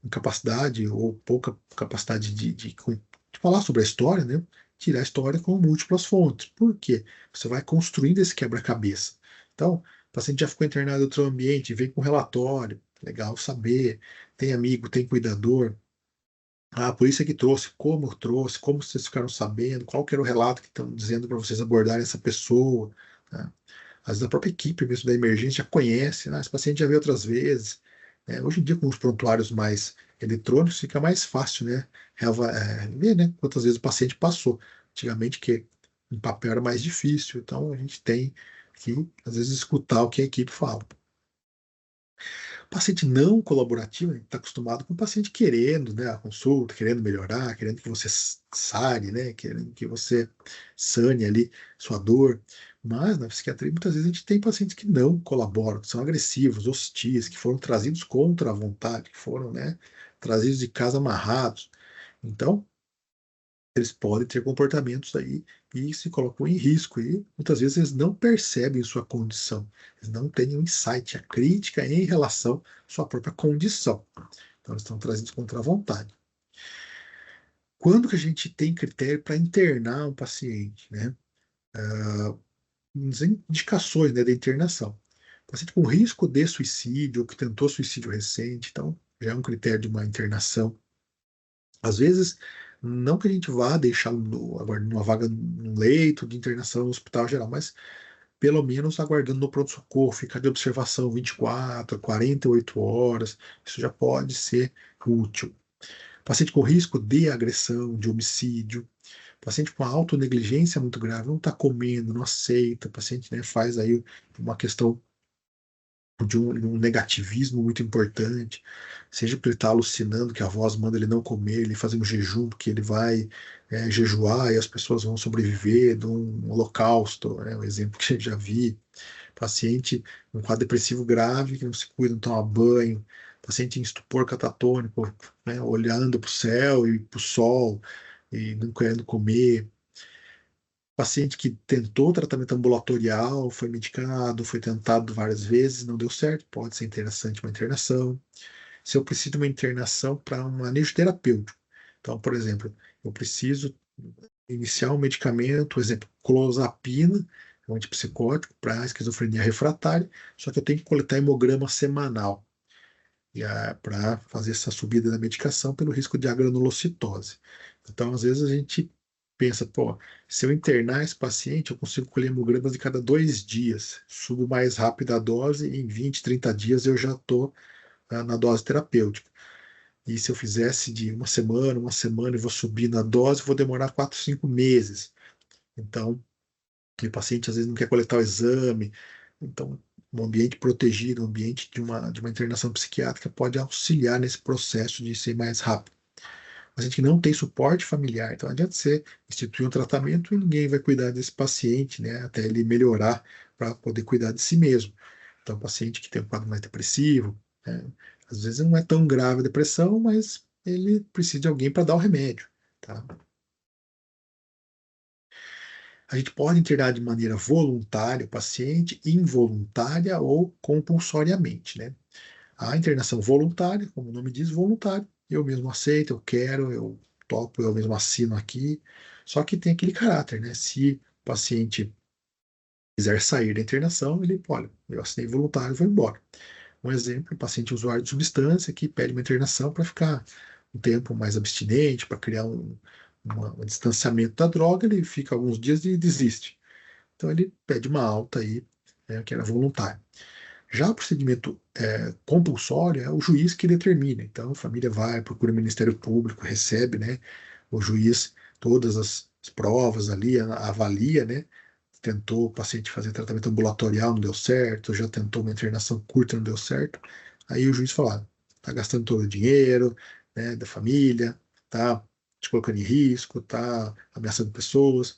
incapacidade ou pouca capacidade de falar sobre a história, né? Tirar a história com múltiplas fontes. Por quê? Você vai construindo esse quebra-cabeça. Então, o paciente já ficou internado em outro ambiente, vem com relatório, legal saber, tem amigo, tem cuidador. Ah, por isso é que trouxe, como vocês ficaram sabendo, qual que era o relato que estão dizendo para vocês abordarem essa pessoa. Né? Às vezes a própria equipe mesmo da emergência já conhece, né? Esse paciente já veio outras vezes. Né? Hoje em dia, com os prontuários mais eletrônicos, fica mais fácil, né? Ver, né? Quantas vezes o paciente passou. Antigamente, que em papel era mais difícil, então a gente tem que, às vezes, escutar o que a equipe fala. Paciente não colaborativo, está acostumado com o paciente querendo, né, a consulta, querendo melhorar, querendo que você sare, né, querendo que você sane ali sua dor. Mas na psiquiatria, muitas vezes a gente tem pacientes que não colaboram, que são agressivos, hostis, que foram trazidos contra a vontade, que foram, né, trazidos de casa amarrados. Então, eles podem ter comportamentos aí e se colocam em risco. E muitas vezes eles não percebem sua condição, eles não têm um insight, a crítica em relação à sua própria condição. Então, eles estão trazidos contra a vontade. Quando que a gente tem critério para internar um paciente, né? As indicações, né, da internação. Paciente com risco de suicídio, ou que tentou suicídio recente, então já é um critério de uma internação. Às vezes, não que a gente vá deixá-lo aguardando uma vaga num leito de internação no hospital geral, mas pelo menos aguardando no pronto-socorro, ficar de observação 24, 48 horas, isso já pode ser útil. Paciente com risco de agressão, de homicídio, paciente com autonegligência muito grave, não está comendo, não aceita, paciente, né, faz aí uma questão de um negativismo muito importante, seja porque ele está alucinando que a voz manda ele não comer, ele fazer um jejum, porque ele vai jejuar e as pessoas vão sobreviver de um holocausto, né, um exemplo que eu já vi. Paciente com quadro depressivo grave, que não se cuida, não toma banho, paciente em estupor catatônico, né, olhando para o céu e para o sol e não querendo comer. Paciente que tentou tratamento ambulatorial, foi medicado, foi tentado várias vezes, não deu certo, pode ser interessante uma internação. Se eu preciso de uma internação para um manejo terapêutico, então, por exemplo, eu preciso iniciar um medicamento, por exemplo, clozapina, um antipsicótico para esquizofrenia refratária, só que eu tenho que coletar hemograma semanal para fazer essa subida da medicação pelo risco de agranulocitose. Então, às vezes a gente pensa, pô, se eu internar esse paciente, eu consigo colher hemogramas de cada 2 dias, subo mais rápido a dose e em 20, 30 dias eu já estou na dose terapêutica. E se eu fizesse de uma semana e vou subir na dose, vou demorar 4, 5 meses. Então, o paciente às vezes não quer coletar o exame. Então, um ambiente protegido, um ambiente de uma internação psiquiátrica pode auxiliar nesse processo de ser mais rápido. A gente que não tem suporte familiar, então não adianta você instituir um tratamento e ninguém vai cuidar desse paciente, né, até ele melhorar para poder cuidar de si mesmo. Então, o paciente que tem um quadro mais depressivo, né, às vezes não é tão grave a depressão, mas ele precisa de alguém para dar o remédio, tá? A gente pode internar de maneira voluntária o paciente, involuntária ou compulsoriamente, né? A internação voluntária, como o nome diz, voluntário, eu mesmo aceito, eu quero, eu topo, eu mesmo assino aqui. Só que tem aquele caráter, né? Se o paciente quiser sair da internação, ele, olha, eu assinei voluntário, vou embora. Um exemplo, um paciente usuário de substância que pede uma internação para ficar um tempo mais abstinente, para criar um distanciamento da droga, ele fica alguns dias e desiste. Então ele pede uma alta aí, né, que era voluntária. Já o procedimento compulsório é o juiz que determina. Então a família vai, procura o Ministério Público, recebe, né, o juiz todas as provas ali, avalia, né, tentou o paciente fazer tratamento ambulatorial, não deu certo, já tentou uma internação curta, não deu certo. Aí o juiz fala, tá gastando todo o dinheiro, né, da família, tá te colocando em risco, tá ameaçando pessoas,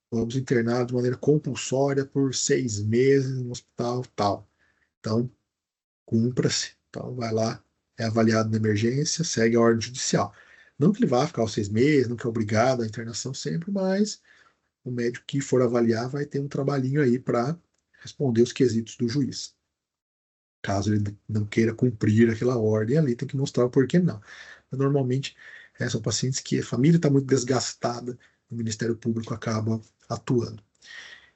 vamos internar de maneira compulsória por 6 meses no hospital tal. Então, cumpra-se. Então, vai lá, é avaliado na emergência, segue a ordem judicial. Não que ele vá ficar os 6 meses, não que é obrigado à internação sempre, mas o médico que for avaliar vai ter um trabalhinho aí para responder os quesitos do juiz. Caso ele não queira cumprir aquela ordem ali, tem que mostrar o porquê não. Mas, normalmente, são pacientes que a família está muito desgastada, o Ministério Público acaba atuando.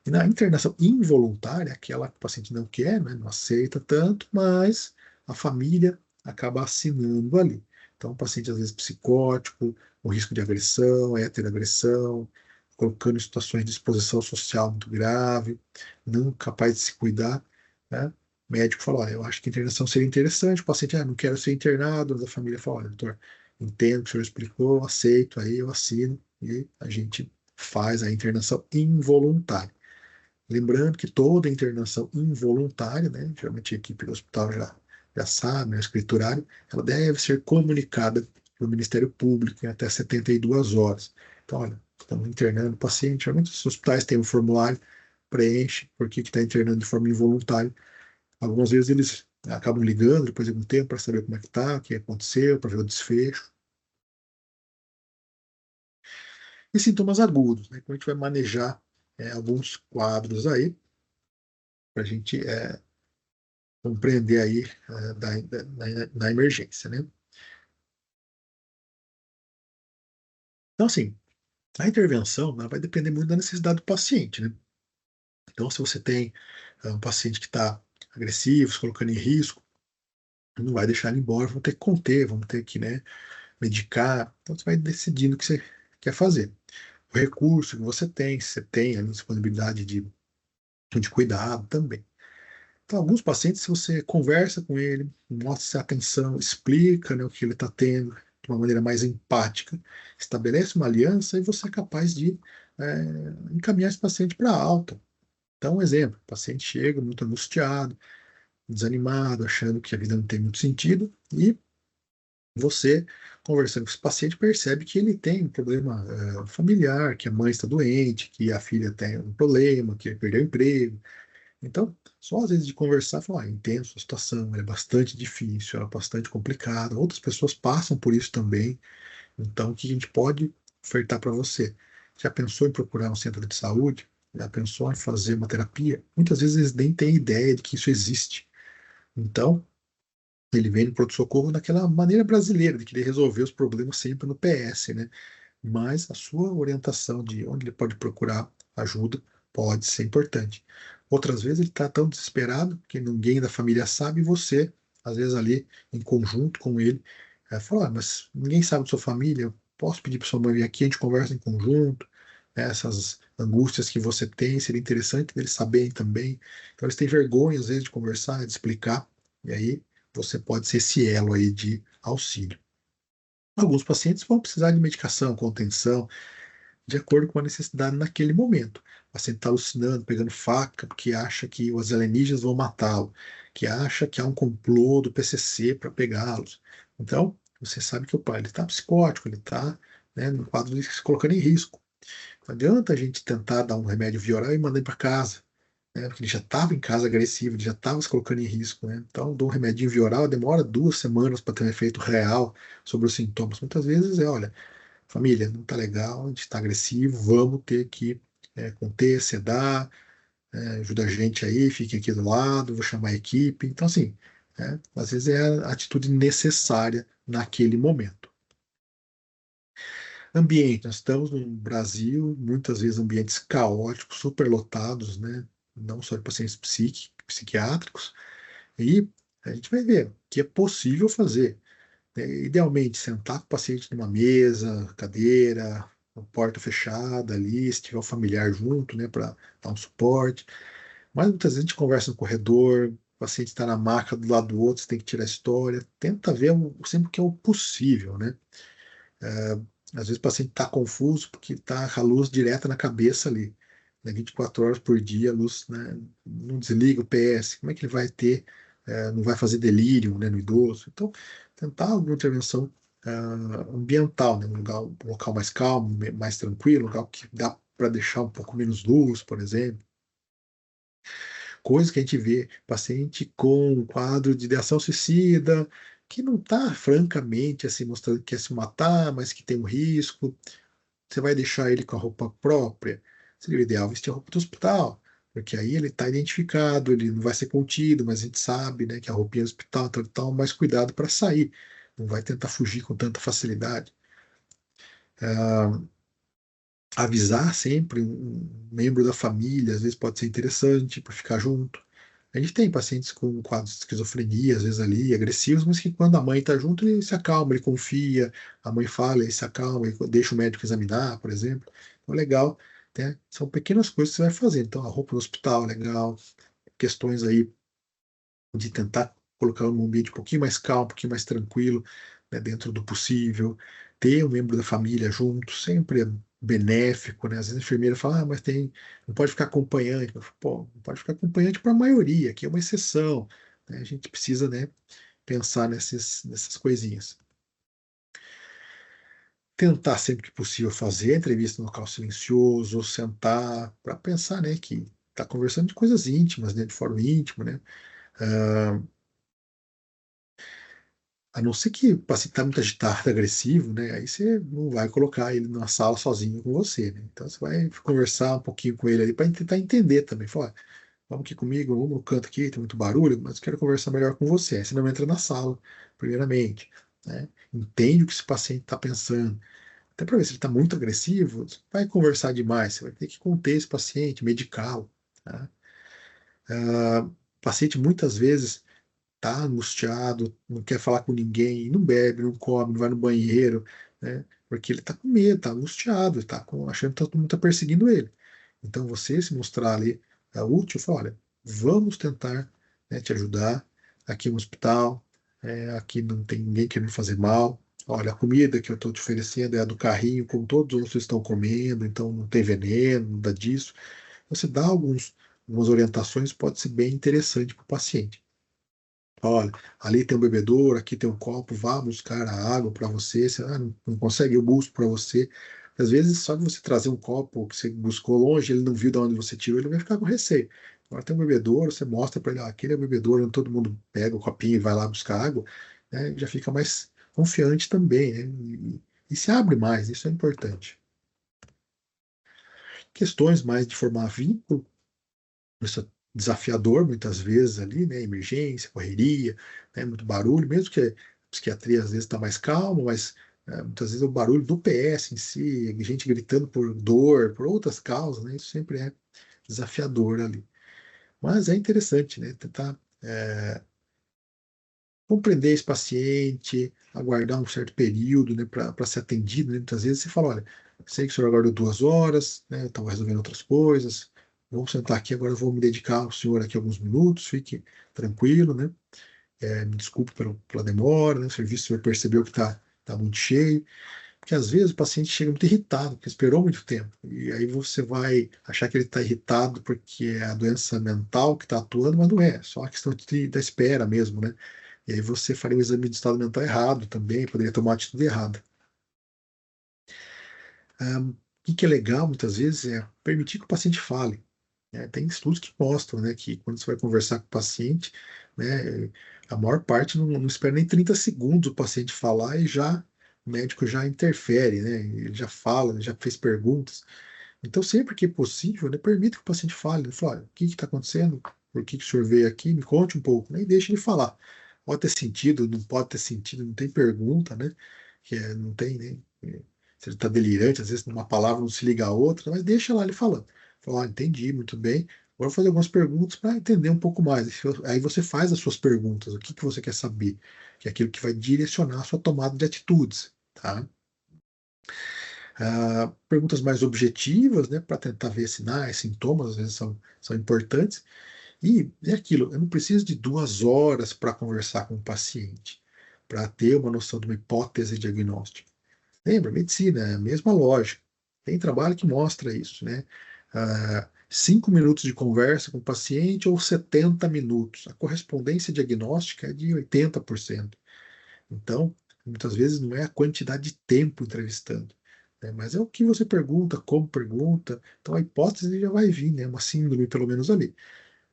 E na internação involuntária, aquela que o paciente não quer, né, não aceita tanto, mas a família acaba assinando ali. Então, o paciente, às vezes, psicótico, o risco de agressão, heteroagressão, colocando em situações de exposição social muito grave, não capaz de se cuidar, né? O médico fala, olha, eu acho que a internação seria interessante, o paciente, não quero ser internado, mas a família fala, olha, doutor, entendo o que o senhor explicou, aceito, aí eu assino, e a gente faz a internação involuntária. Lembrando que toda internação involuntária, né, geralmente a equipe do hospital já sabe, né, o escriturário, ela deve ser comunicada para o Ministério Público em até 72 horas. Então, olha, estamos internando o paciente, geralmente os hospitais têm um formulário, preenche, por que está internando de forma involuntária. Algumas vezes eles acabam ligando depois de algum tempo para saber como é que está, o que aconteceu, para ver o desfecho. E sintomas agudos, né? Então a gente vai manejar alguns quadros aí, para a gente compreender aí da emergência, né? Então, assim, a intervenção ela vai depender muito da necessidade do paciente, né? Então, se você tem um paciente que está agressivo, se colocando em risco, não vai deixar ele embora, vamos ter que conter, vamos ter que, né, medicar. Então, você vai decidindo o que você quer fazer. O recurso que você tem, se você tem a disponibilidade de cuidado também. Então, alguns pacientes, se você conversa com ele, mostra atenção, explica, né, o que ele está tendo de uma maneira mais empática, estabelece uma aliança e você é capaz de encaminhar esse paciente para alta. Então, um exemplo: o paciente chega muito angustiado, desanimado, achando que a vida não tem muito sentido, e você, conversando com esse paciente, percebe que ele tem um problema familiar, que a mãe está doente, que a filha tem um problema, que ele perdeu o emprego. Então, só às vezes de conversar, falar, entendo sua situação, ela é bastante difícil, ela é bastante complicada, outras pessoas passam por isso também, então o que a gente pode ofertar para você? Já pensou em procurar um centro de saúde? Já pensou em fazer uma terapia? Muitas vezes eles nem têm ideia de que isso existe. Então, ele vem no pronto-socorro daquela maneira brasileira, de querer resolver os problemas sempre no PS, né? Mas a sua orientação de onde ele pode procurar ajuda pode ser importante. Outras vezes ele está tão desesperado que ninguém da família sabe, e você, às vezes ali em conjunto com ele, fala, mas ninguém sabe da sua família, eu posso pedir para sua mãe vir aqui, a gente conversa em conjunto, né, essas angústias que você tem, seria interessante eles saberem também. Então eles têm vergonha às vezes de conversar, de explicar, e aí você pode ser esse elo aí de auxílio. Alguns pacientes vão precisar de medicação, contenção, de acordo com a necessidade naquele momento. O paciente está alucinando, pegando faca, porque acha que os alienígenas vão matá-lo, que acha que há um complô do PCC para pegá-los. Então, você sabe que o pai está psicótico, ele está, né, no quadro de se colocando em risco. Não adianta a gente tentar dar um remédio vioral e mandar ele para casa. né? Porque ele já estava em casa agressivo, ele já estava se colocando em risco, né? Então, dou um remedinho via oral, demora 2 semanas para ter um efeito real sobre os sintomas. Muitas vezes olha, família, não está legal, a gente está agressivo, vamos ter que conter, sedar, ajuda a gente aí, fique aqui do lado, vou chamar a equipe. Então, assim, às vezes é a atitude necessária naquele momento. Ambiente, nós estamos no Brasil, muitas vezes ambientes caóticos, superlotados, né? Não só de pacientes psiquiátricos, e a gente vai ver o que é possível fazer. Idealmente, sentar com o paciente numa mesa, cadeira, uma porta fechada ali, se tiver um familiar junto, né, para dar um suporte. Mas muitas vezes a gente conversa no corredor, o paciente está na maca do lado do outro, você tem que tirar a história, tenta ver sempre o que é o possível, né? Às vezes o paciente está confuso porque está com a luz direta na cabeça ali, né? 24 horas por dia, a luz, né, não desliga o PS, como é que ele vai ter, não vai fazer delírio, né, no idoso? Então, tentar alguma intervenção ambiental, né, um local mais calmo, mais tranquilo, um local que dá para deixar um pouco menos luz, por exemplo. Coisa que a gente vê paciente com um quadro de ideação suicida, que não está francamente assim mostrando que quer se matar, mas que tem um risco. Você vai deixar ele com a roupa própria? Seria o ideal vestir a roupa do hospital, porque aí ele está identificado, ele não vai ser contido, mas a gente sabe, né, que a roupinha do hospital, então ele toma mais cuidado para sair, não vai tentar fugir com tanta facilidade. Ah, avisar sempre um membro da família, às vezes pode ser interessante para ficar junto. A gente tem pacientes com quadros de esquizofrenia, às vezes ali, agressivos, mas que quando a mãe está junto, ele se acalma, ele confia, a mãe fala, ele se acalma, ele deixa o médico examinar, por exemplo. Então, legal, né? São pequenas coisas que você vai fazer. Então, a roupa no hospital, legal, questões aí de tentar colocar um ambiente um pouquinho mais calmo, um pouquinho mais tranquilo, né, dentro do possível, ter um membro da família junto, sempre é benéfico, né? Às vezes a enfermeira fala, mas não pode ficar acompanhante. Eu falo, pô, não pode ficar acompanhante para a maioria, que é uma exceção, né? A gente precisa, né, pensar nessas coisinhas. Tentar sempre que possível fazer a entrevista no local silencioso, sentar para pensar, né, que está conversando de coisas íntimas, né, de fórum íntimo, né? Ah, a não ser que o paciente está muito agitado, agressivo, né? Aí você não vai colocar ele numa sala sozinho com você, né? Então você vai conversar um pouquinho com ele ali para tentar entender também. Falar, vamos aqui comigo, vamos no canto aqui, tem muito barulho, mas eu quero conversar melhor com você. Aí você não entra na sala, primeiramente, né? Entende o que esse paciente está pensando. Até para ver se ele está muito agressivo, você vai conversar demais, você vai ter que conter esse paciente, medicá-lo, tá? O paciente muitas vezes tá angustiado, não quer falar com ninguém, não bebe, não come, não vai no banheiro, né? Porque ele tá com medo, tá angustiado, achando que todo mundo tá perseguindo ele. Então você se mostrar ali útil, fala, olha, vamos tentar, né, te ajudar aqui no hospital, aqui não tem ninguém querendo fazer mal. Olha, a comida que eu estou te oferecendo é a do carrinho, como todos os outros estão comendo, então não tem veneno, nada disso. Você dá algumas orientações, pode ser bem interessante para o paciente. Olha, ali tem um bebedouro, aqui tem um copo, vá buscar a água para você. Você não consegue, eu busco para você. Às vezes, só de você trazer um copo que você buscou longe, ele não viu de onde você tirou, ele vai ficar com receio. Agora tem um bebedouro, você mostra para ele, aquele é o bebedouro, onde todo mundo pega o copinho e vai lá buscar água, né? Já fica mais confiante também, né? E se abre mais, isso é importante. Questões mais de formar vínculo, isso é desafiador muitas vezes ali, né? Emergência, correria, né? Muito barulho, mesmo que a psiquiatria às vezes está mais calma, mas muitas vezes o barulho do PS em si, gente gritando por dor, por outras causas, né? Isso sempre é desafiador ali. Mas é interessante, né? Tentar compreender esse paciente, aguardar um certo período, né, para ser atendido, né? Muitas vezes você fala, olha, sei que o senhor aguardou 2 horas, né, eu estava resolvendo outras coisas, vamos sentar aqui, agora eu vou me dedicar ao senhor aqui alguns minutos, fique tranquilo, né? Me desculpe pela demora, né? O serviço o senhor percebeu que tá muito cheio, porque às vezes o paciente chega muito irritado, porque esperou muito tempo, e aí você vai achar que ele está irritado porque é a doença mental que está atuando, mas não é, só a questão da espera mesmo, né? E aí você faria o exame de estado mental errado também, poderia tomar uma atitude errada. O que é legal, muitas vezes, é permitir que o paciente fale. Tem estudos que mostram, né, que quando você vai conversar com o paciente, né, a maior parte não espera nem 30 segundos o paciente falar e já o médico já interfere, né, ele já fala, ele já fez perguntas. Então, sempre que possível, né, permita que o paciente fale. Ele fala: olha, o que está acontecendo? Por que o senhor veio aqui? Me conte um pouco, né, e deixe ele falar. Pode ter sentido, não pode ter sentido, não tem pergunta, né? Não tem, né? Se ele está delirante, às vezes uma palavra não se liga à outra, mas deixa lá ele falando. Fala: entendi, muito bem. Agora eu vou fazer algumas perguntas para entender um pouco mais. Aí você faz as suas perguntas, o que que você quer saber, que é aquilo que vai direcionar a sua tomada de atitudes, tá? Perguntas mais objetivas, né, para tentar ver sinais, sintomas, às vezes são importantes. E é aquilo, eu não preciso de 2 horas para conversar com o paciente, para ter uma noção de uma hipótese diagnóstica. Lembra, medicina é a mesma lógica. Tem trabalho que mostra isso, né? 5 minutos de conversa com o paciente ou 70 minutos. A correspondência diagnóstica é de 80%. Então, muitas vezes não é a quantidade de tempo entrevistando, né, mas é o que você pergunta, como pergunta. Então, a hipótese já vai vir, né? Uma síndrome, pelo menos ali.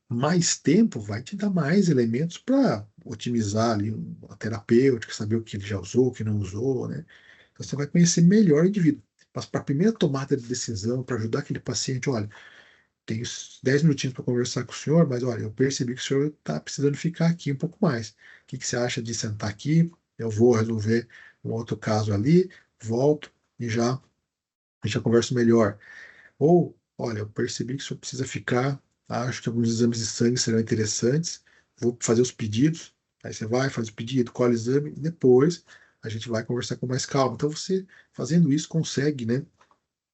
Mais tempo vai te dar mais elementos para otimizar ali a terapêutica, saber o que ele já usou, o que não usou, né? Então, você vai conhecer melhor o indivíduo. Mas para a primeira tomada de decisão, para ajudar aquele paciente, olha, tenho 10 minutinhos para conversar com o senhor, mas olha, eu percebi que o senhor está precisando ficar aqui um pouco mais. O que que você acha de sentar aqui? Eu vou resolver um outro caso ali, volto e já converso melhor. Ou, olha, eu percebi que o senhor precisa ficar, acho que alguns exames de sangue serão interessantes, vou fazer os pedidos. Aí você vai, faz o pedido, colhe o exame e depois a gente vai conversar com mais calma. Então você, fazendo isso, consegue, né,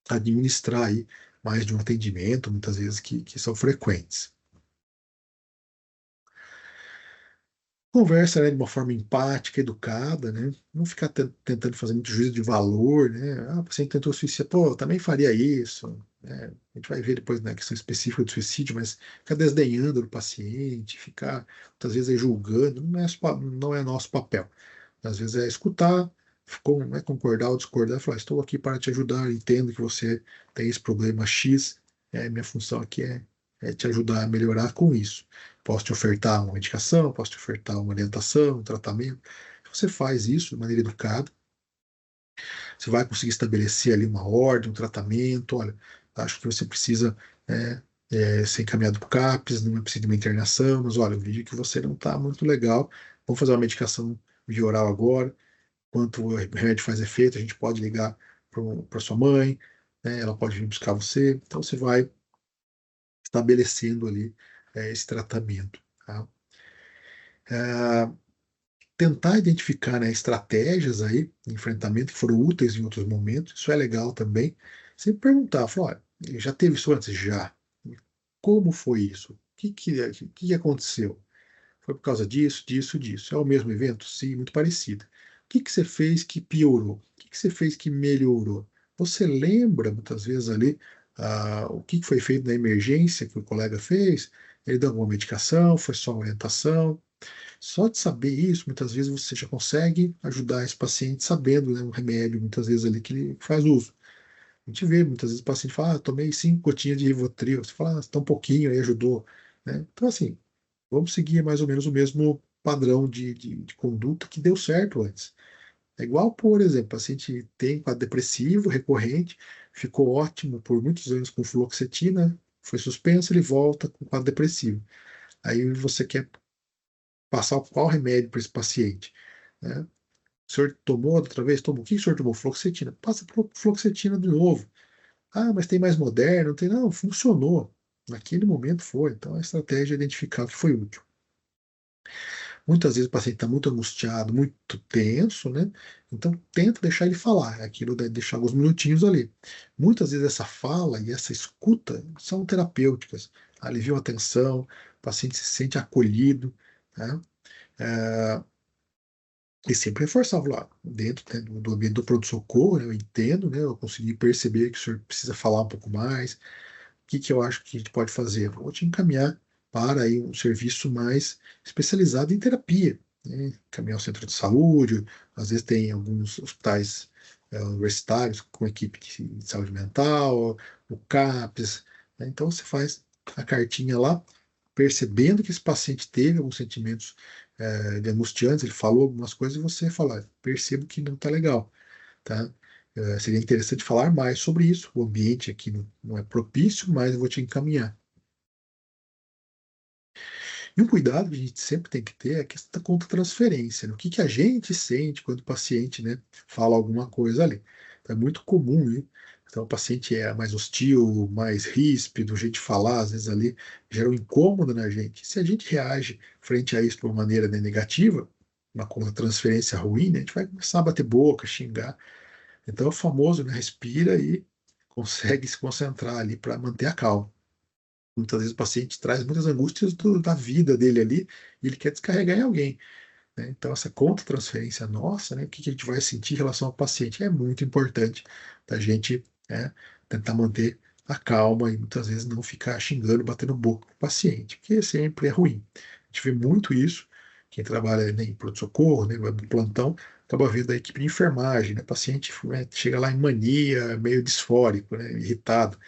administrar aí mais de um atendimento, muitas vezes que são frequentes. Conversa, né, de uma forma empática, educada, né? Não ficar tentando fazer muito juízo de valor, né? Ah, o paciente tentou suicídio, pô, eu também faria isso, né? A gente vai ver depois na questão específica do suicídio, mas ficar desdenhando do paciente, ficar muitas vezes aí julgando, não é nosso papel. Às vezes é escutar, né, concordar ou discordar, falar: estou aqui para te ajudar, entendo que você tem esse problema X, minha função aqui é te ajudar a melhorar com isso. Posso te ofertar uma medicação, posso te ofertar uma orientação, um tratamento. Você faz isso de maneira educada, você vai conseguir estabelecer ali uma ordem, um tratamento. Olha, acho que você precisa é, ser encaminhado para o CAPS, não precisa de uma internação, mas olha, eu vi que você não está muito legal, vamos fazer uma medicação via oral agora. Quanto o remédio faz efeito, a gente pode ligar para sua mãe, né, ela pode vir buscar você. Então você vai estabelecendo ali esse tratamento. Tá? É, tentar identificar, né, estratégias aí de enfrentamento que foram úteis em outros momentos, isso é legal também. Sempre perguntar, falar: olha, já teve isso antes? Já. Como foi isso? O que aconteceu? Foi por causa disso, disso, disso. É o mesmo evento? Sim, muito parecido. O que que você fez que piorou? O que que você fez que melhorou? Você lembra, muitas vezes, ali, o que que foi feito na emergência que o colega fez? Ele deu alguma medicação? Foi só uma orientação? Só de saber isso, muitas vezes você já consegue ajudar esse paciente sabendo, né, o remédio, muitas vezes ali que ele faz uso. A gente vê, muitas vezes o paciente fala: tomei 5 gotinhas de Rivotril. Você fala: tão pouquinho, aí ajudou. Né? Então, assim, vamos seguir mais ou menos o mesmo padrão de conduta que deu certo antes. É igual, por exemplo, o paciente tem quadro depressivo recorrente, ficou ótimo por muitos anos com fluoxetina, foi suspenso, ele volta com quadro depressivo. Aí você quer passar qual remédio para esse paciente? Né? O senhor tomou outra vez? Tomou. O que o senhor tomou? Fluoxetina. Passa por fluoxetina de novo. Ah, mas tem mais moderno? Não tem. Não, funcionou. Naquele momento foi. Então a estratégia é identificar o que foi útil. Muitas vezes o paciente está muito angustiado, muito tenso, né? Então tenta deixar ele falar, é aquilo de deixar alguns minutinhos ali. Muitas vezes essa fala e essa escuta são terapêuticas, aliviam a tensão, o paciente se sente acolhido, né? É, e sempre reforçar, falar: dentro, né, do ambiente do pronto-socorro, né, eu entendo, né, eu consegui perceber que o senhor precisa falar um pouco mais, o que que eu acho que a gente pode fazer? Vou te encaminhar para aí um serviço mais especializado em terapia, né? Encaminhar ao centro de saúde, às vezes tem alguns hospitais universitários com equipe de saúde mental, o CAPS, né? Então você faz a cartinha lá, percebendo que esse paciente teve alguns sentimentos de angustiantes, ele falou algumas coisas e você fala, percebo que não está legal, tá? Seria interessante falar mais sobre isso. O ambiente aqui não é propício, mas eu vou te encaminhar. E um cuidado que a gente sempre tem que ter é a questão da contra-transferência, né? O que que a gente sente quando o paciente, né, fala alguma coisa ali. Então, é muito comum, hein? Então, o paciente é mais hostil, mais ríspido, o jeito de falar, às vezes ali gera um incômodo na gente. Se a gente reage frente a isso de uma maneira, né, negativa, uma contra-transferência ruim, né, a gente vai começar a bater boca, xingar. Então, é o famoso, né, respira e consegue se concentrar ali para manter a calma. Muitas vezes o paciente traz muitas angústias da vida dele ali e ele quer descarregar em alguém, né? Então, essa contra-transferência nossa, né, o que que a gente vai sentir em relação ao paciente é muito importante da gente, né, tentar manter a calma e muitas vezes não ficar xingando, batendo boca com o paciente, porque sempre é ruim. A gente vê muito isso, quem trabalha, né, em pronto-socorro, né, no plantão, acaba vendo a equipe de enfermagem, né, o paciente, né, chega lá em mania, meio disfórico, né, irritado.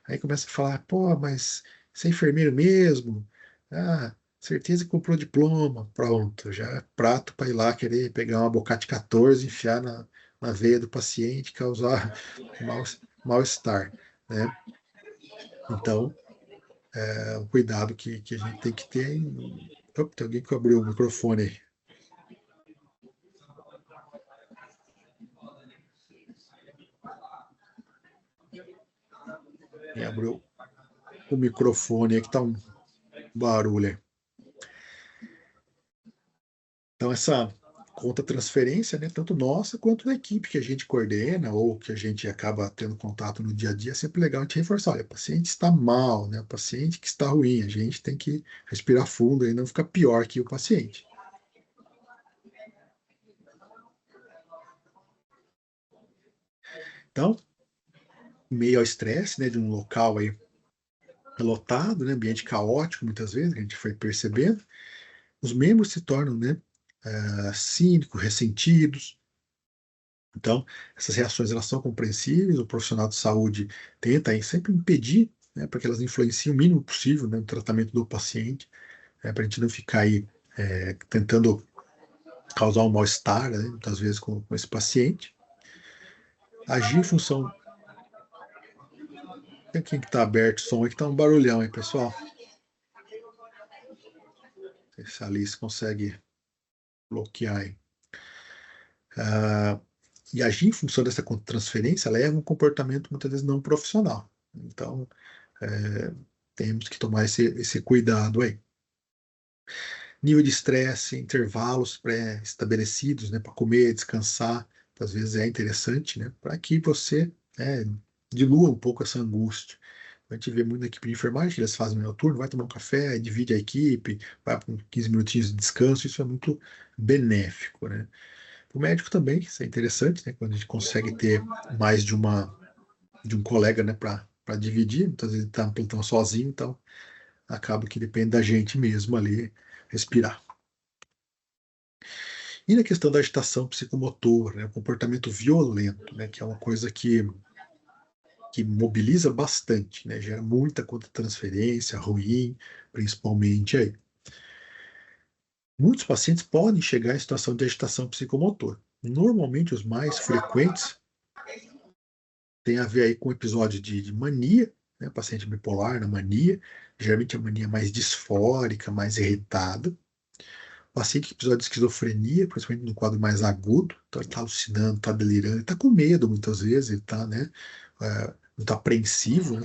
Aí começa a falar, pô, mas você é enfermeiro mesmo? Ah, certeza que comprou diploma. Pronto, já é prato para ir lá querer pegar uma Bocate 14, enfiar na veia do paciente, causar mal, mal-estar, né? Então, é um cuidado que a gente tem que ter. Opa, tem alguém que abriu o microfone aí. Quem abriu o microfone aí que tá um barulho aí. Então, essa conta-transferência, né, tanto nossa quanto da equipe que a gente coordena ou que a gente acaba tendo contato no dia a dia, é sempre legal a gente reforçar, olha, o paciente está mal, né, o paciente que está ruim, a gente tem que respirar fundo e não ficar pior que o paciente. Então, em meio ao estresse, né, de um local aí lotado, né, ambiente caótico, muitas vezes, a gente foi percebendo, os membros se tornam, né, cínicos, ressentidos. Então, essas reações elas são compreensíveis, o profissional de saúde tenta aí sempre impedir, né, para que elas influenciem o mínimo possível, né, no tratamento do paciente, para a gente não ficar aí tentando causar um mal-estar, né, muitas vezes com esse paciente. Agir em função. Tem quem que está aberto o som aí que está um barulhão aí, pessoal. Se a Alice consegue bloquear aí. Ah, e agir em função dessa transferência leva a um comportamento muitas vezes não profissional. Então, é, temos que tomar esse cuidado aí. Nível de estresse, intervalos pré-estabelecidos, né, para comer, descansar, às vezes é interessante, né, para que você dilua um pouco essa angústia. A gente vê muito na equipe de enfermagem, eles fazem o meu turno, vai tomar um café, divide a equipe, vai para 15 minutinhos de descanso, isso é muito benéfico, né. O médico também, isso é interessante, né, quando a gente consegue ter mais de um colega, né, para dividir, muitas vezes está no plantão sozinho, então acaba que depende da gente mesmo ali respirar. E na questão da agitação psicomotora, né, o comportamento violento, né, que é uma coisa que mobiliza bastante, né, gera muita contra-transferência ruim, principalmente aí. Muitos pacientes podem chegar em situação de agitação psicomotora. Normalmente, os mais frequentes têm a ver aí com episódio de mania, né, paciente bipolar na mania, geralmente a mania mais disfórica, mais irritada. Paciente com episódio de esquizofrenia, principalmente no quadro mais agudo, então ele está alucinando, está delirando, ele está com medo muitas vezes, ele está, né, muito apreensivo, né?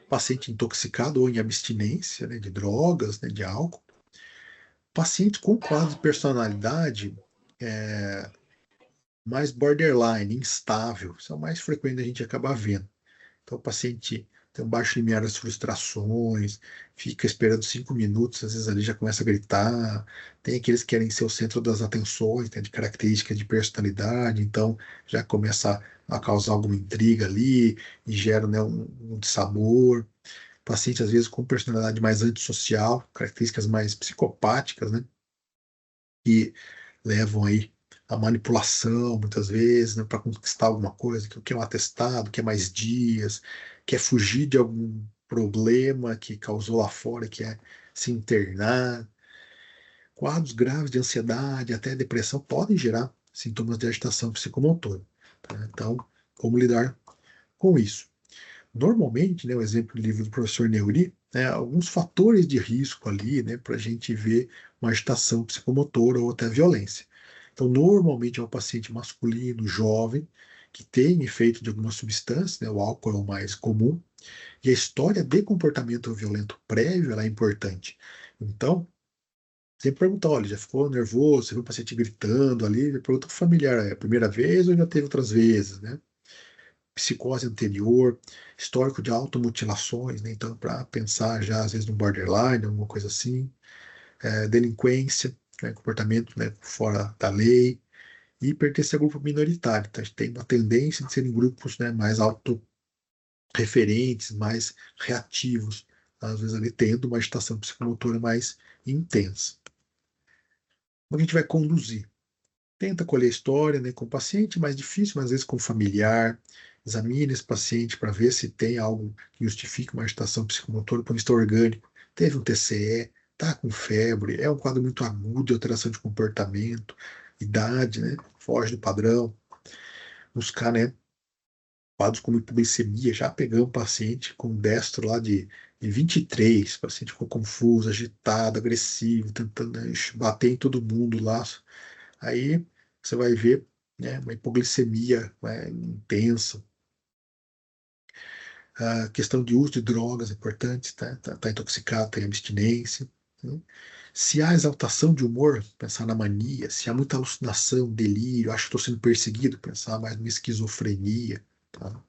Paciente intoxicado ou em abstinência, né, de drogas, né, de álcool. Paciente com quadro de personalidade mais borderline, instável, isso é o mais frequente a gente acabar vendo. Então, o paciente tem um baixo limiar das frustrações, fica esperando 5 minutos, às vezes ali já começa a gritar. Tem aqueles que querem ser o centro das atenções, tem de características de personalidade, então já começa a causar alguma intriga ali e gera, né, um dissabor. Paciente, às vezes, com personalidade mais antissocial, características mais psicopáticas, né, que levam aí a manipulação, muitas vezes, né, para conquistar alguma coisa, que quer um atestado, quer mais dias, quer fugir de algum problema que causou lá fora, quer se internar. Quadros graves de ansiedade, até depressão, podem gerar sintomas de agitação psicomotora. Tá? Então, como lidar com isso? Normalmente, né, o exemplo do livro do professor Neuri, né, alguns fatores de risco ali, né, para a gente ver uma agitação psicomotora ou até violência. Então, normalmente é um paciente masculino, jovem, que tem efeito de alguma substância, né, o álcool é o mais comum, e a história de comportamento violento prévio ela é importante. Então, sempre perguntar, olha, já ficou nervoso, você viu o paciente gritando ali, pergunta pro familiar, é a primeira vez ou já teve outras vezes, né? Psicose anterior, histórico de automutilações, né? Então, para pensar já, às vezes, no borderline, alguma coisa assim, delinquência, né? Comportamento, né? Fora da lei, e pertencer a grupo minoritário. Então, a gente tem uma tendência de serem grupos, né? Mais autorreferentes, mais reativos, às vezes ali tendo uma agitação psicomotora mais intensa. Como a gente vai conduzir? Tenta colher a história, né, com o paciente, mais difícil, mas às vezes com o familiar. Examine esse paciente para ver se tem algo que justifique uma agitação psicomotora do ponto de vista orgânico. Teve um TCE, está com febre, é um quadro muito agudo de alteração de comportamento, idade, né, foge do padrão. Buscar, né, quadros como hipoglicemia. Já pegamos um paciente com destro lá de 23, o paciente ficou confuso, agitado, agressivo, tentando, né, bater em todo mundo lá. Aí você vai ver, né, uma hipoglicemia, né, intensa. A questão de uso de drogas é importante, tá intoxicado, tem abstinência. Né? Se há exaltação de humor, pensar na mania. Se há muita alucinação, delírio, acho que estou sendo perseguido, pensar mais numa esquizofrenia. Tá?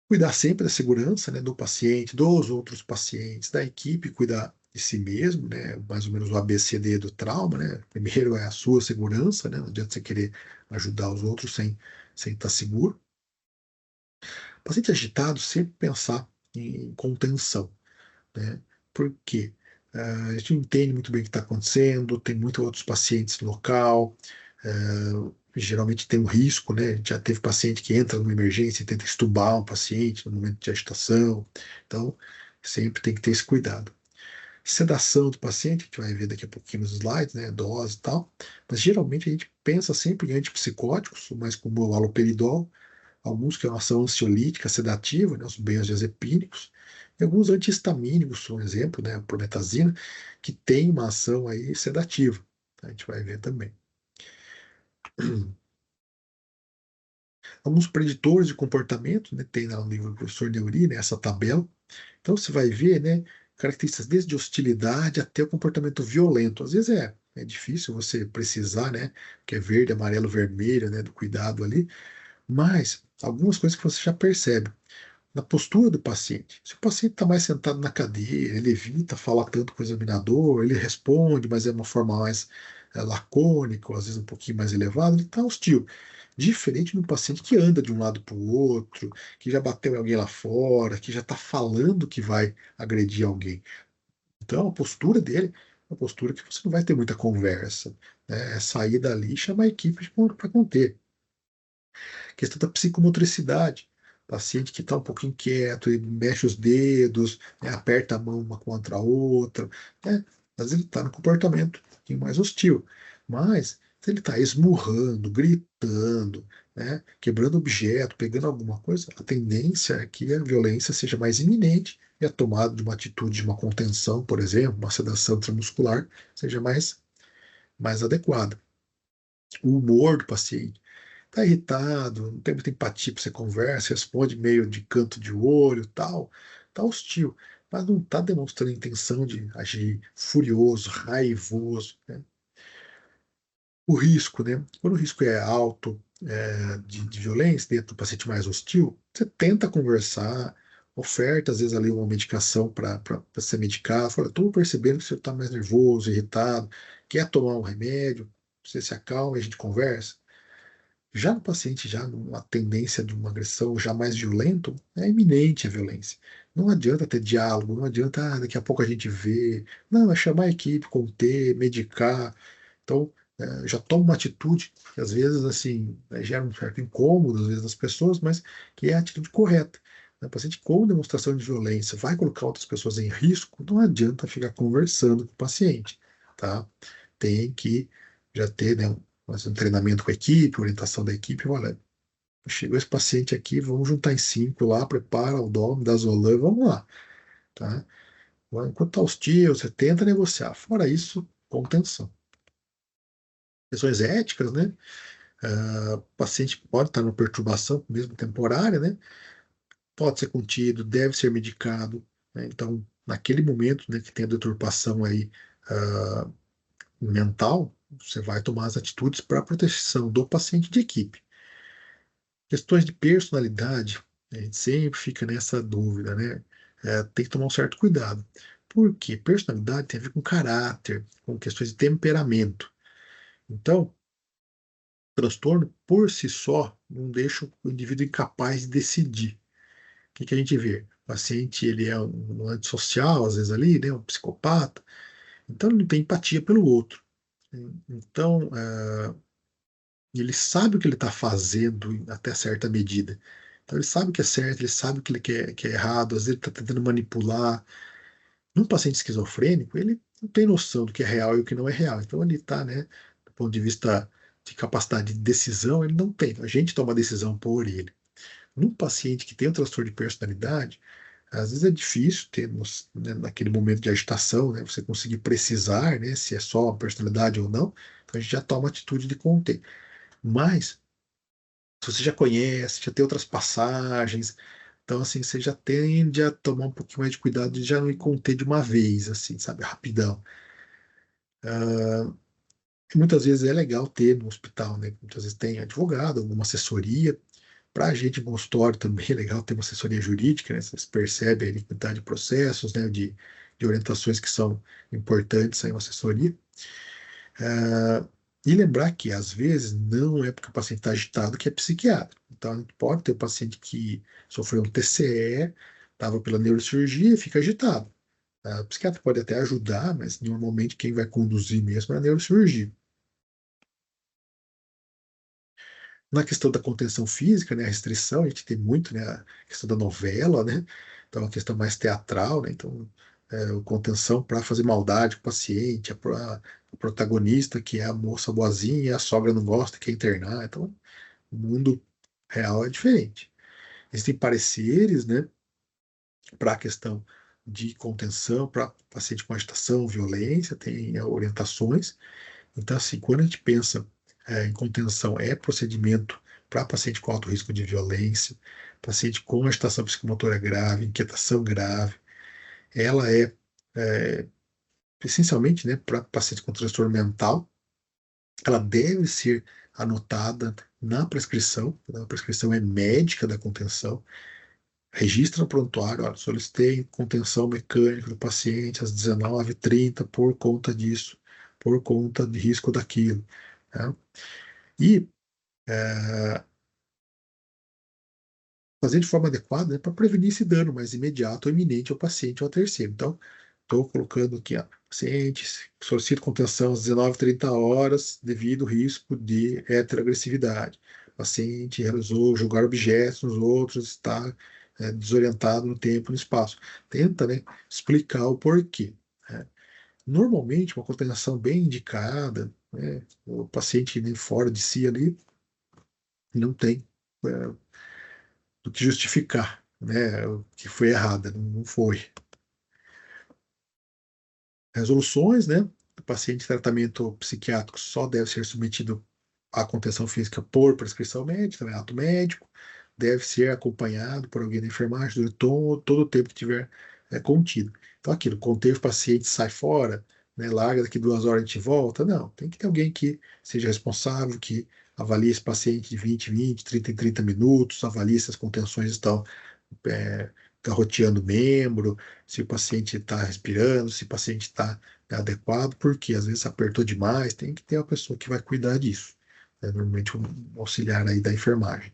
Cuidar sempre da segurança, né, do paciente, dos outros pacientes, da equipe, cuidar de si mesmo, né, mais ou menos o ABCD do trauma, né? Primeiro é a sua segurança, né? Não adianta você querer ajudar os outros sem estar seguro. Paciente agitado, sempre pensar em contenção, né? Por quê? A gente não entende muito bem o que está acontecendo, tem muitos outros pacientes no local, geralmente tem um risco, né? A gente já teve paciente que entra numa emergência e tenta extubar um paciente no momento de agitação, então sempre tem que ter esse cuidado. Sedação do paciente, a gente vai ver daqui a pouquinho nos slides, né? Dose e tal, mas geralmente a gente pensa sempre em antipsicóticos, mais como o haloperidol, alguns que é uma ação ansiolítica, sedativa, né, os benzodiazepínicos, e alguns antihistamínicos, por exemplo, né, a prometazina, que tem uma ação aí sedativa. A gente vai ver também. Alguns preditores de comportamento, né, tem lá no livro do professor Neuri, né, essa tabela. Então você vai ver, né, características desde hostilidade até o comportamento violento. Às vezes é difícil você precisar, né, que é verde, amarelo, vermelho, né, do cuidado ali, mas algumas coisas que você já percebe. Na postura do paciente. Se o paciente está mais sentado na cadeira, ele evita falar tanto com o examinador, ele responde, mas é uma forma mais lacônica, ou às vezes um pouquinho mais elevada, ele está hostil. Diferente do paciente que anda de um lado para o outro, que já bateu em alguém lá fora, que já está falando que vai agredir alguém. Então, a postura dele é uma postura que você não vai ter muita conversa. Né? É sair dali e chamar a equipe para conter. Questão da psicomotricidade. Paciente que está um pouco inquieto, ele mexe os dedos, né, aperta a mão uma contra a outra, né? Às vezes ele está no comportamento um pouquinho mais hostil. Mas, se ele está esmurrando, gritando, né, quebrando objeto, pegando alguma coisa, a tendência é que a violência seja mais iminente e a tomada de uma atitude de uma contenção, por exemplo, uma sedação intramuscular, seja mais adequada. O humor do paciente. Está irritado, não tem muita empatia para você conversa, responde meio de canto de olho, tal, tá hostil, mas não está demonstrando intenção de agir furioso, raivoso, né? O risco, né? Quando o risco é alto, de violência dentro do paciente mais hostil, você tenta conversar, oferta às vezes ali uma medicação para ser medicado, fala, estou percebendo que você está mais nervoso, irritado, quer tomar um remédio, você se acalma e a gente conversa. Já no paciente, já numa tendência de uma agressão já mais violento, é iminente a violência. Não adianta ter diálogo, não adianta, daqui a pouco a gente vê. Não, é chamar a equipe, conter, medicar. Então, já toma uma atitude que às vezes assim gera um certo incômodo às vezes das pessoas, mas que é a atitude correta. O paciente com demonstração de violência vai colocar outras pessoas em risco, não adianta ficar conversando com o paciente, tá? Tem que já ter, né, um treinamento com a equipe, orientação da equipe, olha, chegou esse paciente aqui, vamos juntar em cinco lá, prepara o dom, dá Zolan, vamos lá, tá? Enquanto está hostil, você tenta negociar. Fora isso, contenção. Questões éticas, né? O paciente pode estar numa perturbação, mesmo temporária, né? Pode ser contido, deve ser medicado, né? Então, naquele momento, né, que tem a deturpação aí, ah, mental, você vai tomar as atitudes para a proteção do paciente de equipe. Questões de personalidade, a gente sempre fica nessa dúvida, né? Tem que tomar um certo cuidado. Por quê? Personalidade tem a ver com caráter, com questões de temperamento. Então, transtorno por si só não deixa o indivíduo incapaz de decidir. O que que a gente vê? O paciente ele é um antissocial, às vezes ali, né? Um psicopata, então ele não tem empatia pelo outro. Então, ele sabe o que ele está fazendo até certa medida. Então ele sabe o que é certo, ele sabe o que ele quer, que é errado, às vezes ele está tentando manipular. Num paciente esquizofrênico, ele não tem noção do que é real e o que não é real. Então ele está, né, do ponto de vista de capacidade de decisão, ele não tem. A gente toma a decisão por ele. Num paciente que tem um transtorno de personalidade, às vezes é difícil ter, né, naquele momento de agitação, né, você conseguir precisar, né, se é só uma personalidade ou não. Então a gente já toma a atitude de conter. Mas se você já conhece, já tem outras passagens, então assim, você já tende a tomar um pouquinho mais de cuidado de já não ir conter de uma vez, assim, sabe, rapidão. E muitas vezes é legal ter no hospital, né? Muitas vezes tem advogado, alguma assessoria. Para a gente, no consultório, também é legal ter uma assessoria jurídica, né? Você percebe a iniquidade de processos, né? De orientações que são importantes aí, uma assessoria. Ah, e lembrar que, às vezes, não é porque o paciente está agitado que é psiquiátrico. Então, a gente pode ter um paciente que sofreu um TCE, estava pela neurocirurgia e fica agitado. O psiquiatra pode até ajudar, mas normalmente quem vai conduzir mesmo é a neurocirurgia. Na questão da contenção física, né, a restrição, a gente tem muito, né, a questão da novela, né, então é uma questão mais teatral, né, então contenção para fazer maldade com o paciente, a protagonista que é a moça boazinha e a sogra não gosta, quer internar, então o mundo real é diferente. Existem pareceres, né, para a questão de contenção, para paciente com agitação, violência, tem orientações. Então, assim, quando a gente pensa em contenção, é procedimento para paciente com alto risco de violência, paciente com agitação psicomotora grave, inquietação grave, ela é essencialmente, né, para paciente com transtorno mental, ela deve ser anotada na prescrição, a prescrição é médica da contenção, registra no prontuário, olha, solicitei contenção mecânica do paciente às 19h30 por conta disso, por conta de risco daquilo. Tá? E fazer de forma adequada, né, para prevenir esse dano mais imediato ou iminente ao paciente ou ao terceiro. Então, estou colocando aqui, ó, pacientes, solicito contenção às 19h30 devido ao risco de heteroagressividade. O paciente realizou jogar objetos nos outros, está desorientado no tempo e no espaço. Tenta, né, explicar o porquê. Né? Normalmente, uma contenção bem indicada, né, o paciente nem fora de si ali não tem é, do que justificar, né, o que foi errada, não foi. Resoluções, né? O paciente em tratamento psiquiátrico só deve ser submetido à contenção física por prescrição médica, né, ato médico, deve ser acompanhado por alguém da enfermagem durante todo o tempo que tiver contido. Então, aquilo, conteve o paciente, sai fora, né, larga daqui 2 horas a gente volta. Não, tem que ter alguém que seja responsável, que avalie esse paciente de 20 30 em 30 minutos, avalie se as contenções estão roteando o membro, se o paciente está respirando, se o paciente está adequado, porque às vezes apertou demais, tem que ter uma pessoa que vai cuidar disso. Normalmente um auxiliar aí da enfermagem.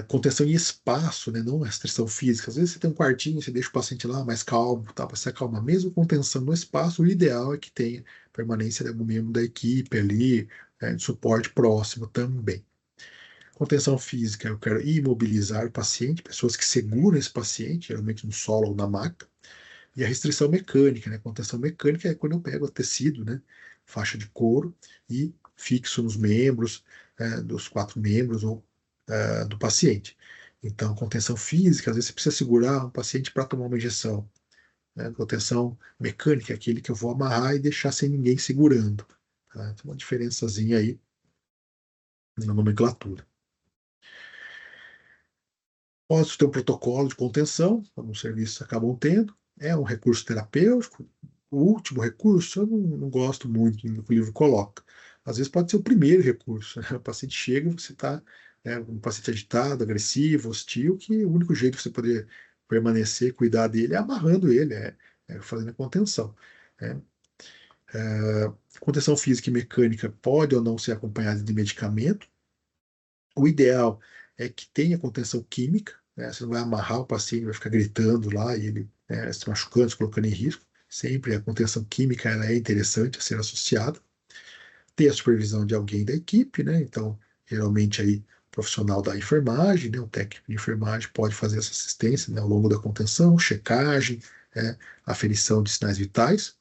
Contenção em espaço, né, não restrição física. Às vezes você tem um quartinho, você deixa o paciente lá mais calmo, tá, para se acalmar. Mesmo contenção no espaço, o ideal é que tenha permanência de algum membro da equipe ali, de suporte próximo também. Contenção física, eu quero imobilizar o paciente, pessoas que seguram esse paciente, geralmente no solo ou na maca. E a restrição mecânica, né? Contenção mecânica é quando eu pego o tecido, né? Faixa de couro e fixo nos membros, dos 4 membros ou do paciente. Então, contenção física, às vezes você precisa segurar um paciente para tomar uma injeção. Né? Contenção mecânica é aquele que eu vou amarrar e deixar sem ninguém segurando. Tá? Tem uma diferençazinha aí na nomenclatura. Pode ter um protocolo de contenção, alguns serviços acabam tendo. É um recurso terapêutico. O último recurso, eu não gosto muito do que o livro coloca. Às vezes pode ser o primeiro recurso, né? O paciente chega, você está, um paciente agitado, agressivo, hostil, que o único jeito de você poder permanecer, cuidar dele é amarrando ele, fazendo a contenção. Né? Contenção física e mecânica pode ou não ser acompanhada de medicamento. O ideal é que tenha contenção química, né? Você não vai amarrar o paciente, vai ficar gritando lá e ele, se machucando, se colocando em risco. Sempre a contenção química ela é interessante a ser associada. Ter a supervisão de alguém da equipe, né? Então, geralmente aí profissional da enfermagem, né? O técnico de enfermagem pode fazer essa assistência, né, ao longo da contenção, checagem, aferição de sinais vitais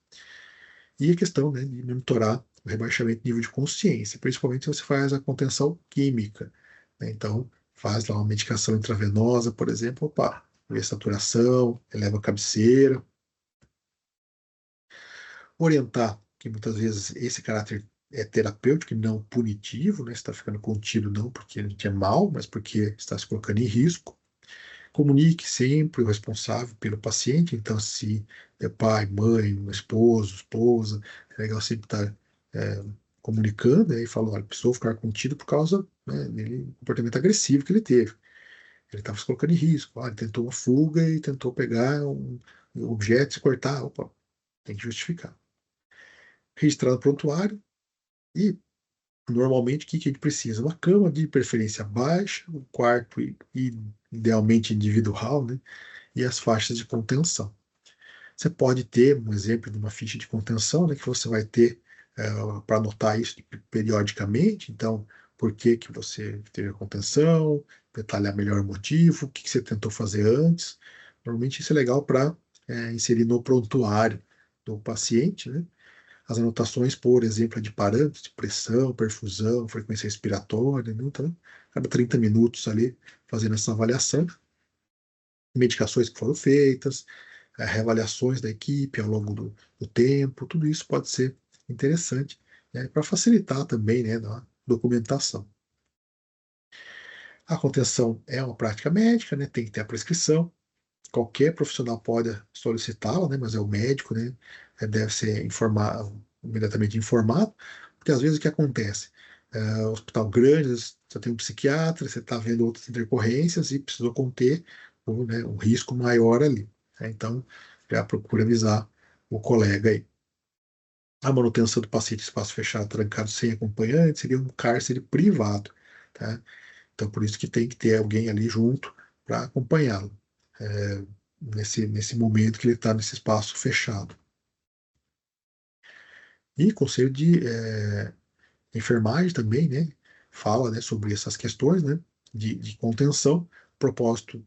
e a questão, né, de monitorar o rebaixamento de nível de consciência, principalmente se você faz a contenção química, né? Então, faz lá uma medicação intravenosa, por exemplo, opa, vê a saturação, eleva a cabeceira. Orientar, que muitas vezes esse caráter é terapêutico e não punitivo, né? Você está ficando contido não porque a gente é mal, mas porque está se colocando em risco. Comunique sempre o responsável pelo paciente, então se é pai, mãe, esposo, esposa, é legal sempre estar comunicando, né, e falando, olha, precisou ficar contido por causa, né, dele, comportamento agressivo que ele teve. Ele estava se colocando em risco, ele tentou uma fuga e tentou pegar um objeto e se cortar, opa, tem que justificar. Registrar no prontuário e normalmente, o que que a gente precisa? Uma cama de preferência baixa, um quarto idealmente individual, né? E as faixas de contenção. Você pode ter um exemplo de uma ficha de contenção, né, que você vai ter para anotar isso periodicamente. Então, por que que você teve a contenção, detalhar melhor o motivo, o que que você tentou fazer antes. Normalmente isso é legal para inserir no prontuário do paciente, né? As anotações, por exemplo, de parâmetros de pressão, perfusão, frequência respiratória, né? Então, cada 30 minutos ali fazendo essa avaliação, medicações que foram feitas, reavaliações da equipe ao longo do tempo, tudo isso pode ser interessante, né, para facilitar também, né, na documentação. A contenção é uma prática médica, né, tem que ter a prescrição, qualquer profissional pode solicitá-la, né, mas é o médico, né, deve ser imediatamente informado, porque às vezes o que acontece? Hospital grande, você tem um psiquiatra, você está vendo outras intercorrências e precisou conter um risco maior ali, né? Então, já procura avisar o colega aí. A manutenção do paciente em espaço fechado, trancado, sem acompanhante, seria um cárcere privado, tá? Então, por isso que tem que ter alguém ali junto para acompanhá-lo, nesse momento que ele está nesse espaço fechado. E conselho de enfermagem também, né? Fala, né, sobre essas questões, né? De contenção, propósito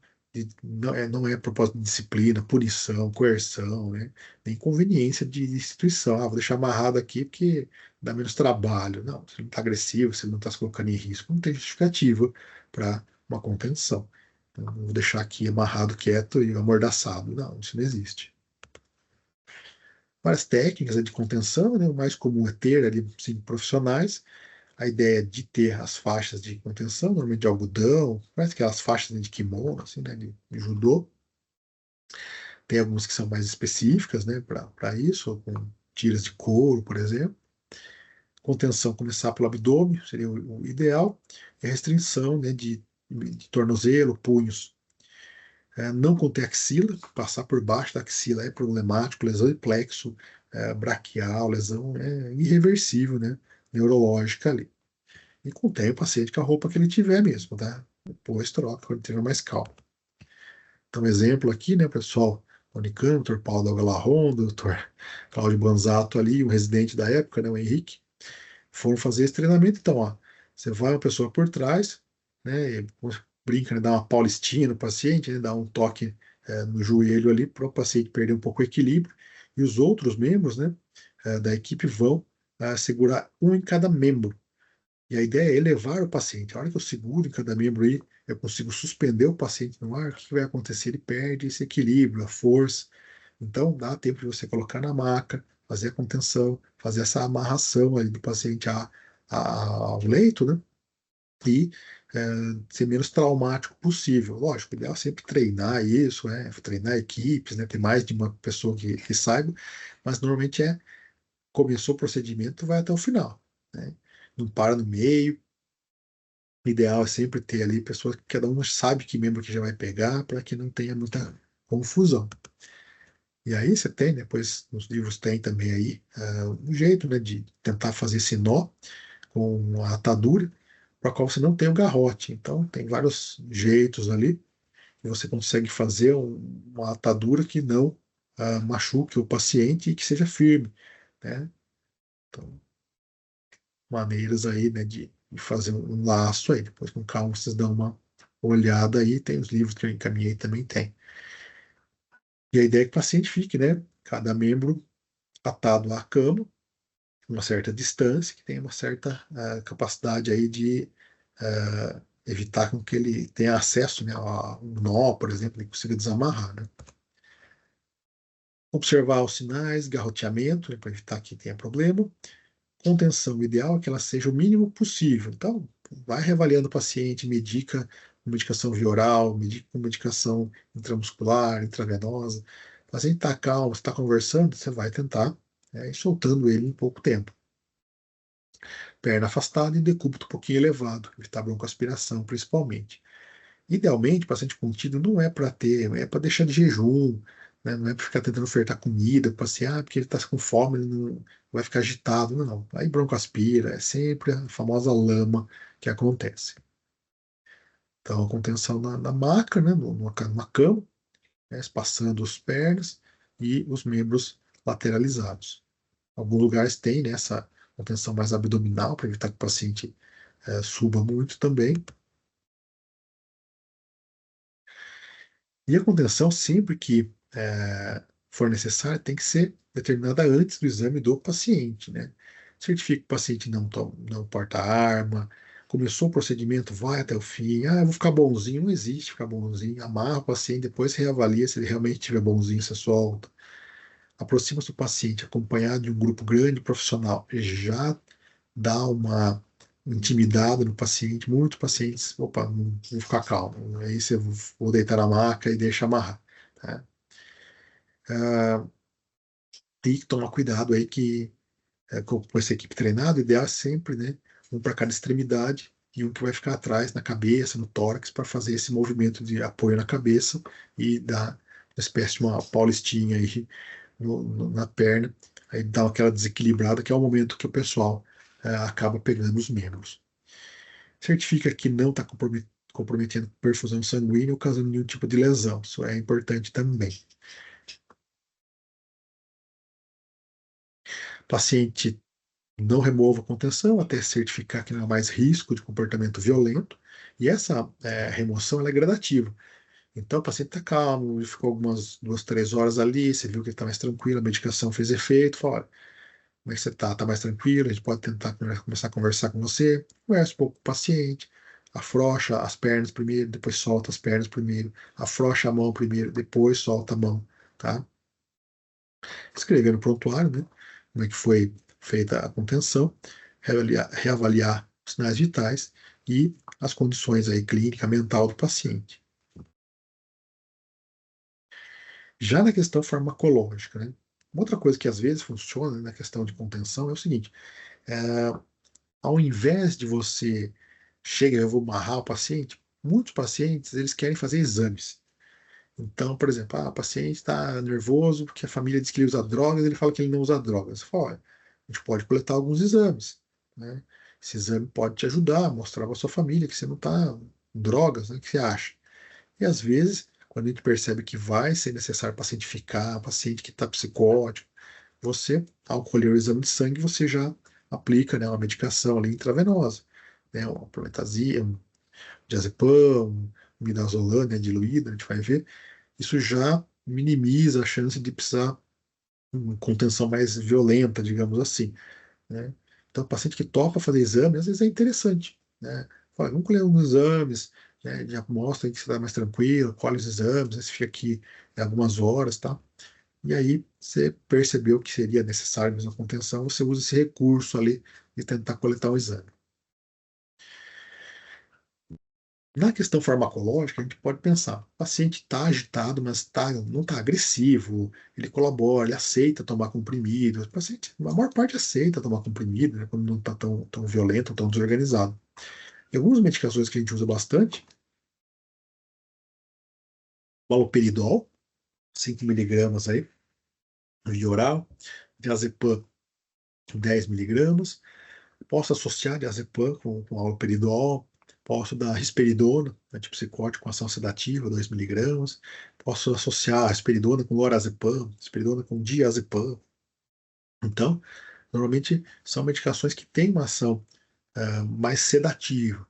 não é propósito de disciplina, punição, coerção, né? Nem conveniência de instituição. Vou deixar amarrado aqui porque dá menos trabalho. Não, você não está agressivo, você não está se colocando em risco, não tem justificativa para uma contenção. Então, não vou deixar aqui amarrado, quieto e amordaçado. Não, isso não existe. Várias técnicas, né, de contenção, né? O mais comum é ter ali, sim, profissionais. A ideia de ter as faixas de contenção, normalmente de algodão, parece aquelas faixas, né, de kimono, assim, né, de judô. Tem algumas que são mais específicas, né, para isso, ou com tiras de couro, por exemplo. Contenção começar pelo abdômen seria o ideal. E a restrição, né, de tornozelo, punhos. Não conter axila, passar por baixo da axila é problemático, lesão de plexo braquial, lesão irreversível, né, neurológica ali. E contém o paciente com a roupa que ele tiver mesmo, tá? depois troca quando tiver mais calmo. Então, exemplo aqui, né, pessoal, o Unicamp, o Dr. Paulo Galarron, o Dr. Cláudio Banzato ali, o residente da época, né, o Henrique, foram fazer esse treinamento. Então, ó, você vai uma pessoa por trás, né, e brinca, né, dá uma paulistinha no paciente, né, dá um toque no joelho ali para o paciente perder um pouco o equilíbrio, e os outros membros, né, da equipe vão segurar um em cada membro. E a ideia é elevar o paciente. A hora que eu seguro em cada membro aí, eu consigo suspender o paciente no ar, o que vai acontecer? Ele perde esse equilíbrio, a força. Então, dá tempo de você colocar na maca, fazer a contenção, fazer essa amarração aí do paciente ao leito, né? E é, ser menos traumático possível. Lógico, o ideal é sempre treinar isso, treinar equipes, né? Ter mais de uma pessoa que saiba, mas normalmente começou o procedimento, vai até o final, né? Não para no meio. O ideal é sempre ter ali pessoas que cada um sabe que membro que já vai pegar, para que não tenha muita confusão. E aí você tem, depois nos livros tem também aí um jeito, né, de tentar fazer esse nó com a atadura, para qual você não tem o garrote. Então tem vários jeitos ali que você consegue fazer uma atadura que não machuque o paciente e que seja firme, né? Então, maneiras aí, né, de fazer um laço aí. Depois, com calma, vocês dão uma olhada aí. Tem os livros que eu encaminhei também tem. E a ideia é que o paciente fique, né, cada membro atado à cama, uma certa distância, que tenha uma certa capacidade aí de evitar com que ele tenha acesso, né, a um nó, por exemplo, ele consiga desamarrar, né. Observar os sinais, garroteamento, né, para evitar que tenha problema. Contenção ideal é que ela seja o mínimo possível. Então, vai reavaliando o paciente, medica com medicação via oral, medica com medicação intramuscular, intravenosa. O paciente está calmo, está conversando, você vai tentar ir soltando ele em pouco tempo. Perna afastada e decúbito um pouquinho elevado, evitar broncoaspiração principalmente. Idealmente, o paciente contido não é para ter, é para deixar de jejum, né? Não é para ficar tentando ofertar comida para o paciente, porque ele está com fome, ele não vai ficar agitado, não. Aí broncoaspira, é sempre a famosa lama que acontece. Então, a contenção na maca, né? Numa cama, né? Espaçando as pernas e os membros lateralizados. Alguns lugares tem, né, essa contenção mais abdominal, para evitar que o paciente suba muito também. E a contenção, sempre que for necessária, tem que ser determinada antes do exame do paciente, né? Certifique que o paciente não porta arma, começou o procedimento, vai até o fim. Ah, eu vou ficar bonzinho. Não existe ficar bonzinho. Amarra o paciente, depois reavalia se ele realmente estiver bonzinho, você solta. Aproxima-se do paciente acompanhado de um grupo grande profissional. Já dá uma intimidada no paciente. Muitos pacientes, opa, não vou ficar calmo. Aí você vou deitar na maca e deixa amarrar. Tá? Tem que tomar cuidado aí que com essa equipe treinada, o ideal é sempre, né, um para cada extremidade e um que vai ficar atrás na cabeça, no tórax, para fazer esse movimento de apoio na cabeça e dar uma espécie de uma paulistinha aí na perna, aí dá aquela desequilibrada, que é o momento que o pessoal acaba pegando os membros. Certifica que não está comprometendo perfusão sanguínea ou causando nenhum tipo de lesão. Isso é importante também. Paciente não remova a contenção até certificar que não há mais risco de comportamento violento. E essa remoção ela é gradativa. Então, o paciente está calmo, ele ficou algumas 2, 3 horas ali, você viu que ele está mais tranquilo, a medicação fez efeito, fala, olha, como é que você está? Está mais tranquilo? A gente pode tentar começar a conversar com você. Conversa um pouco com o paciente, afrouxa as pernas primeiro, depois solta as pernas primeiro, afrouxa a mão primeiro, depois solta a mão, tá? Escrever no prontuário, né? Como é que foi feita a contenção, reavaliar os sinais vitais e as condições aí clínica mental do paciente. Já na questão farmacológica, né? Uma outra coisa que às vezes funciona, né, na questão de contenção é o seguinte: é, ao invés de você chega, eu vou barrar o paciente, muitos pacientes eles querem fazer exames. Então, por exemplo, o paciente está nervoso porque a família diz que ele usa drogas, ele fala que ele não usa drogas. Você fala, olha, a gente pode coletar alguns exames, né? Esse exame pode te ajudar, mostrar para sua família que você não está drogas, né? O que você acha? E às vezes, quando a gente percebe que vai ser necessário o paciente ficar, paciente que está psicótico, você, ao colher o exame de sangue, você já aplica, né, uma medicação ali intravenosa, né, uma prometasia, um diazepam, um midazolam, né, diluído, a gente vai ver. Isso já minimiza a chance de precisar uma contenção mais violenta, digamos assim, né? Então, o paciente que topa fazer exame, às vezes é interessante, né? Fala, vamos colher alguns exames, né? Já mostra aí que você está mais tranquilo, colhe os exames, aí você fica aqui algumas horas, tá? E aí você percebeu que seria necessário mesmo a contenção, você usa esse recurso ali de tentar coletar o exame. Na questão farmacológica, a gente pode pensar, o paciente está agitado, mas não está agressivo, ele colabora, ele aceita tomar comprimido, o paciente, a maior parte aceita tomar comprimido, né, quando não está tão violento, tão desorganizado. E algumas medicações que a gente usa bastante, o haloperidol, 5 miligramas aí, via oral, diazepam, 10 miligramas, posso associar diazepam com haloperidol, posso dar risperidona, antipsicótico com ação sedativa, 2 miligramas, posso associar risperidona com lorazepam, risperidona com diazepam. Então, normalmente são medicações que têm uma ação mais sedativa.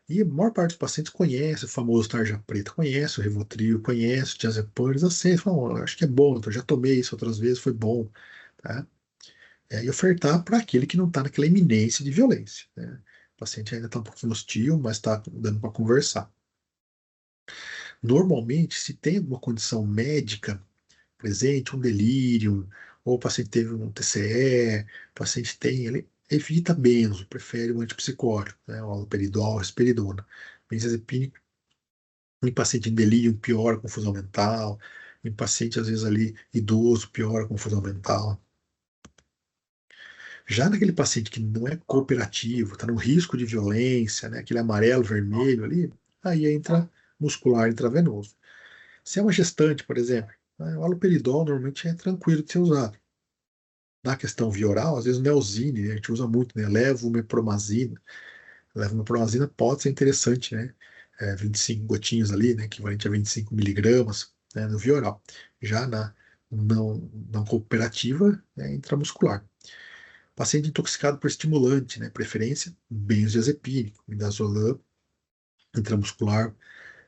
E a maior parte dos pacientes conhece o famoso tarja preta, conhece o Rivotril, conhece o diazepam, eles aceitam, falam, acho que é bom, então já tomei isso outras vezes, foi bom. Tá? E ofertar para aquele que não está naquela iminência de violência, né? O paciente ainda está um pouquinho hostil, mas está dando para conversar. Normalmente, se tem alguma condição médica presente, um delírio, ou o paciente teve um TCE, o paciente tem, ele evita benzo, prefere um antipsicótico, né? O haloperidol, risperidona. Benzodiazepina em paciente em delírio piora a confusão mental, em paciente às vezes ali idoso piora a confusão mental. Já naquele paciente que não é cooperativo, está no risco de violência, né, aquele amarelo, vermelho ali, aí entra muscular intravenoso. Se é uma gestante, por exemplo, né, o haloperidol normalmente é tranquilo de ser usado. Na questão via oral, às vezes o Neosine, né, a gente usa muito, né, levomepromazina. Levomepromazina pode ser interessante, né, 25 gotinhas ali, né, equivalente a 25 miligramas, né, no via oral. Já na não cooperativa, é intramuscular. Paciente intoxicado por estimulante, né? Preferência, benzodiazepínico, midazolam, intramuscular,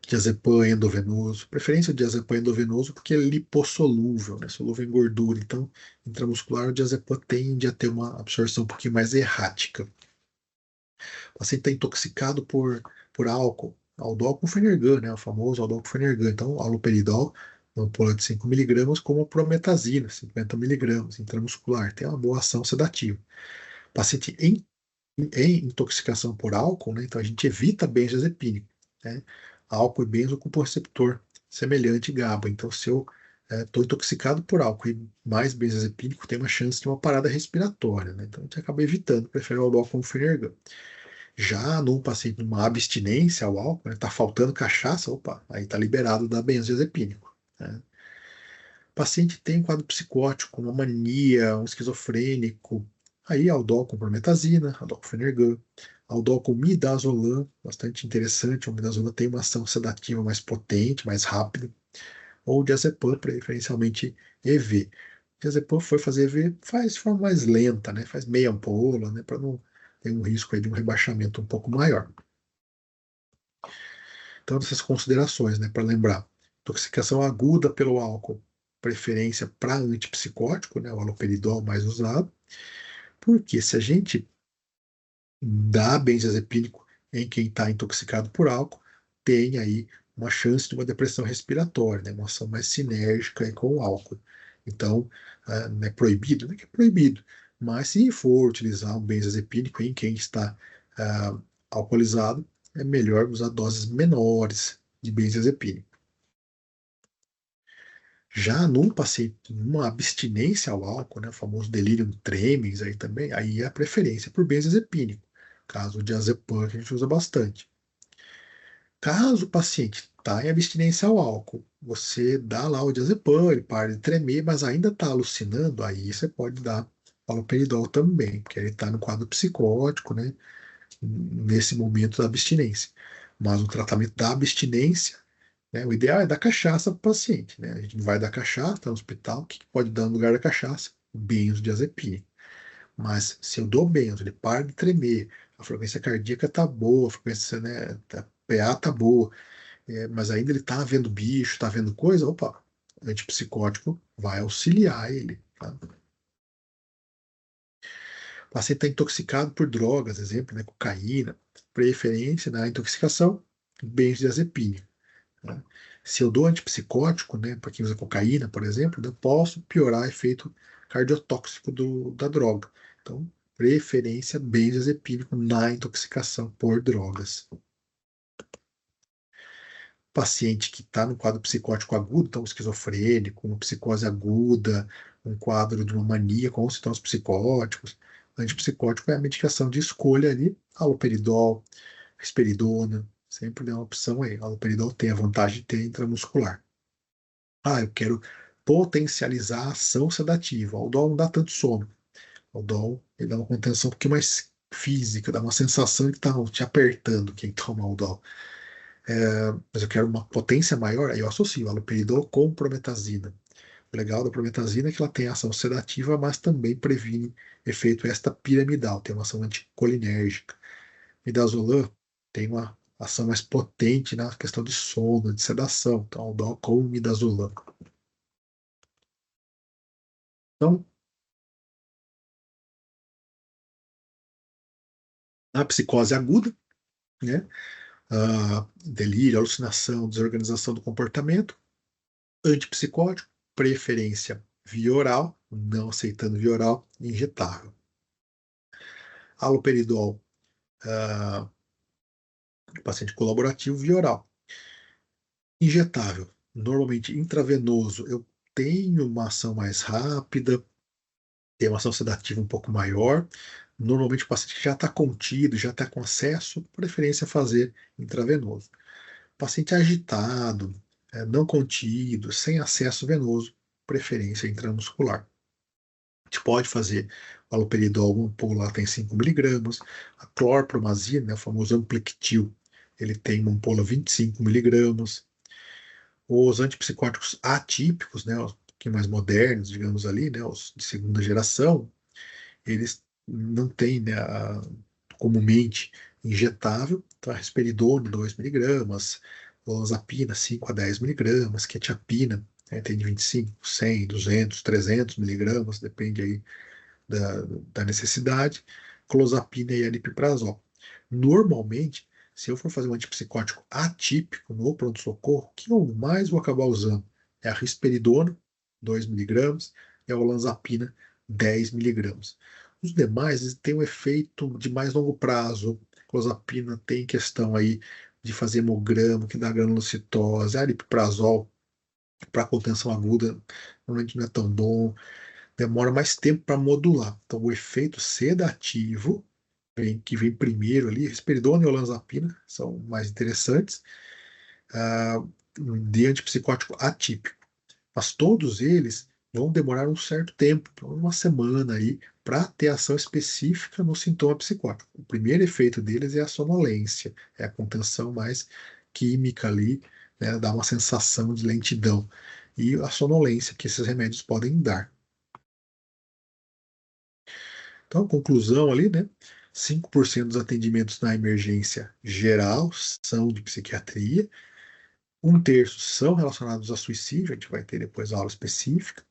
diazepam endovenoso. Preferência o diazepam endovenoso porque é lipossolúvel, né? Solúvel em gordura. Então, intramuscular, o diazepam tende a ter uma absorção um pouquinho mais errática. O paciente está intoxicado por álcool. Aldol Fenergan, né? O famoso Aldol Fenergan. Então, haloperidol, uma ampola de 5 miligramas, como a prometazina, 50 miligramas, intramuscular. Tem uma boa ação sedativa. Paciente em intoxicação por álcool, né? Então a gente evita benzodiazepínico, né? Álcool e benzo com receptor semelhante GABA. Então, se eu estou intoxicado por álcool e mais benzodiazepínico, tem uma chance de uma parada respiratória, né? Então a gente acaba evitando, prefere o Aldol como Fenergan. Já num paciente numa abstinência ao álcool, né? Tá faltando cachaça, opa, aí está liberado da benzodiazepínico, né? Paciente tem um quadro psicótico, uma mania, um esquizofrênico, aí aldol com prometazina, aldol com Fenergan, aldol com midazolam, bastante interessante, o midazolam tem uma ação sedativa mais potente, mais rápida, ou diazepam, preferencialmente EV. Diazepam foi fazer EV, faz de forma mais lenta, né? Faz meia ampola, né? Para não ter um risco aí de um rebaixamento um pouco maior. Então, essas considerações, né, para lembrar. Intoxicação aguda pelo álcool, preferência para antipsicótico, né, o haloperidol mais usado, porque se a gente dá benzodiazepínico em quem está intoxicado por álcool, tem aí uma chance de uma depressão respiratória, né, uma ação mais sinérgica aí com o álcool. Então, não é proibido, não é que é proibido, mas se for utilizar um benzodiazepínico em quem está alcoolizado, é melhor usar doses menores de benzodiazepínico. Já num paciente, numa abstinência ao álcool, né, o famoso delirium tremens aí também, aí é a preferência por benzodiazepínico. Caso o diazepam, que a gente usa bastante. Caso o paciente está em abstinência ao álcool, você dá lá o diazepam, ele para de tremer, mas ainda está alucinando, aí você pode dar haloperidol também, porque ele está no quadro psicótico, né, nesse momento da abstinência. Mas o tratamento da abstinência, né, o ideal é dar cachaça para o paciente, né? A gente vai dar cachaça, tá no hospital, o que pode dar no lugar da cachaça? Benzodiazepina. Mas se eu dou benzo, ele para de tremer, a frequência cardíaca tá boa, a frequência, né, a PA tá boa, mas ainda ele tá vendo bicho, tá vendo coisa, opa, antipsicótico vai auxiliar ele, tá? O paciente está intoxicado por drogas, exemplo, né, cocaína, preferência na intoxicação, benzodiazepina, né? Se eu dou antipsicótico, né, para quem usa cocaína, por exemplo, eu posso piorar o efeito cardiotóxico da droga. Então, preferência benzodiazepínico na intoxicação por drogas. Paciente que está no quadro psicótico agudo, então esquizofrênico, uma psicose aguda, um quadro de uma mania com sintomas psicóticos, antipsicótico é a medicação de escolha ali, haloperidol, risperidona, sempre é uma opção aí. Haloperidol tem a vantagem de ter intramuscular. Ah, eu quero potencializar a ação sedativa. O Aldol não dá tanto sono. O Aldol, ele dá uma contenção um pouquinho mais física, dá uma sensação de que está te apertando quem toma Aldol. Mas eu quero uma potência maior, aí eu associo haloperidol com prometazina. O legal da prometazina é que ela tem ação sedativa, mas também previne efeito extrapiramidal, tem uma ação anticolinérgica. Midazolam tem uma ação mais potente na questão de sono, de sedação, então Aldol com midazolam. Então, a psicose aguda, né? Delírio, alucinação, desorganização do comportamento, antipsicótico, preferência via oral, não aceitando via oral, injetável. Haloperidol, uh, paciente colaborativo via oral. Injetável, normalmente intravenoso, eu tenho uma ação mais rápida, tem uma ação sedativa um pouco maior. Normalmente o paciente já está contido, já está com acesso, preferência fazer intravenoso. Paciente agitado, não contido, sem acesso venoso, preferência intramuscular. A gente pode fazer o haloperidol, uma ampola tem 5 miligramas, a clorpromazina, né, o famoso Amplectil, ele tem uma ampola 25 miligramas. Os antipsicóticos atípicos, né, os que mais modernos, digamos ali, né, os de segunda geração, eles não têm, né, comumente injetável, então a risperidona 2 miligramas, olanzapina 5 a 10 miligramas, quetiapina, né, tem de 25, 100, 200, 300 miligramas, depende aí da necessidade, clozapina e aripiprazol. Normalmente, se eu for fazer um antipsicótico atípico no pronto-socorro, o que eu mais vou acabar usando é a risperidona, 2 miligramas, e a olanzapina, 10 miligramas. Os demais têm um efeito de mais longo prazo. Clozapina tem questão aí de fazer hemograma, que dá granulocitose, aripiprazol para contenção aguda normalmente não é tão bom, demora mais tempo para modular. Então, o efeito sedativo, que vem primeiro ali, risperidona e olanzapina são mais interessantes, uh, de antipsicótico atípico. Mas todos eles vão demorar um certo tempo, uma semana aí, para ter ação específica no sintoma psicótico. O primeiro efeito deles é a sonolência, é a contenção mais química ali, né, dá uma sensação de lentidão. E a sonolência que esses remédios podem dar. Então, conclusão ali, né? 5% dos atendimentos na emergência geral são de psiquiatria, um terço são relacionados a suicídio, a gente vai ter depois aula específica.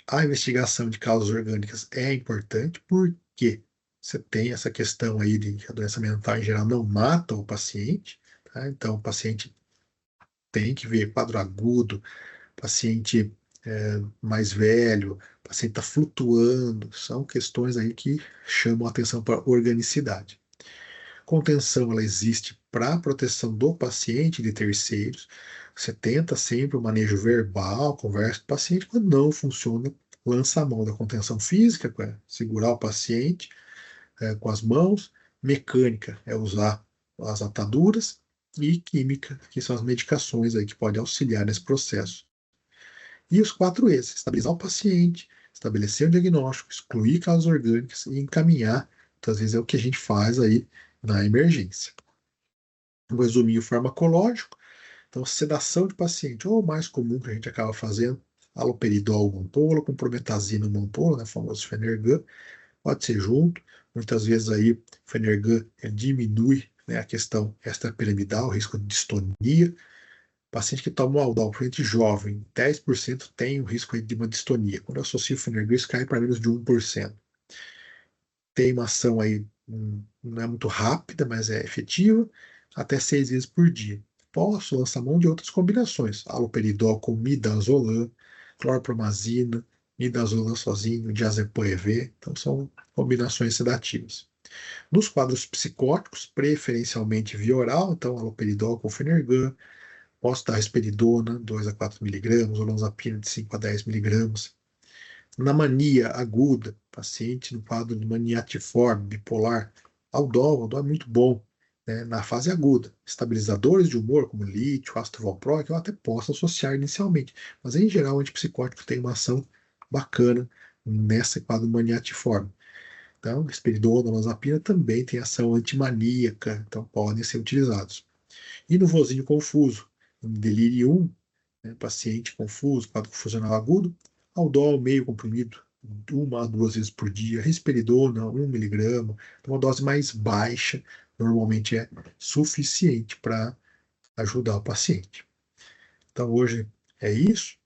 A investigação de causas orgânicas é importante porque você tem essa questão aí de que a doença mental em geral não mata o paciente, tá? Então o paciente tem que ver quadro agudo, paciente mais velho, o paciente está flutuando, são questões aí que chamam a atenção para a organicidade. Contenção, ela existe para a proteção do paciente e de terceiros. Você tenta sempre o manejo verbal, conversa com o paciente, quando não funciona, lança a mão da contenção física, que é segurar o paciente com as mãos, mecânica é usar as ataduras, e química, que são as medicações aí que podem auxiliar nesse processo. E os 4 E's: estabilizar o paciente, estabelecer o diagnóstico, excluir causas orgânicas e encaminhar. Muitas vezes é o que a gente faz aí na emergência. um resuminho farmacológico. Então, sedação de paciente, ou o mais comum que a gente acaba fazendo, haloperidol, uma ampola, com prometazina, uma ampola, né, famoso Fenergan, pode ser junto. Muitas vezes aí o Fenergan diminui, né, a questão extrapiramidal, o risco de distonia. Paciente que toma o Aldol, paciente jovem, 10% tem o risco aí de uma distonia. Quando eu associo o Fenergan, isso cai para menos de 1%. Tem uma ação aí, não é muito rápida, mas é efetiva, até 6 vezes por dia. Posso lançar mão de outras combinações, haloperidol com midazolam, clorpromazina, midazolam sozinho, diazepam EV, então são combinações sedativas. Nos quadros psicóticos, preferencialmente via oral, então haloperidol com Fenergan, posso dar risperidona, 2 a 4 miligramas, olanzapina de 5 a 10 miligramas. Na mania aguda, paciente no quadro de mania atiforme, bipolar, Aldol é muito bom, né, na fase aguda. Estabilizadores de humor, como lítio, ácido valproico, eu até posso associar inicialmente, mas em geral o antipsicótico tem uma ação bacana nessa quadro de mania atiforme. Então, risperidona, olanzapina também tem ação antimaníaca, então podem ser utilizados. E no vozinho confuso, em delírio 1, né, paciente confuso, quadro confusional agudo, Aldol meio comprimido, 1 a 2 vezes por dia, risperidona, 1 miligrama, uma dose mais baixa, normalmente é suficiente para ajudar o paciente. Então hoje é isso.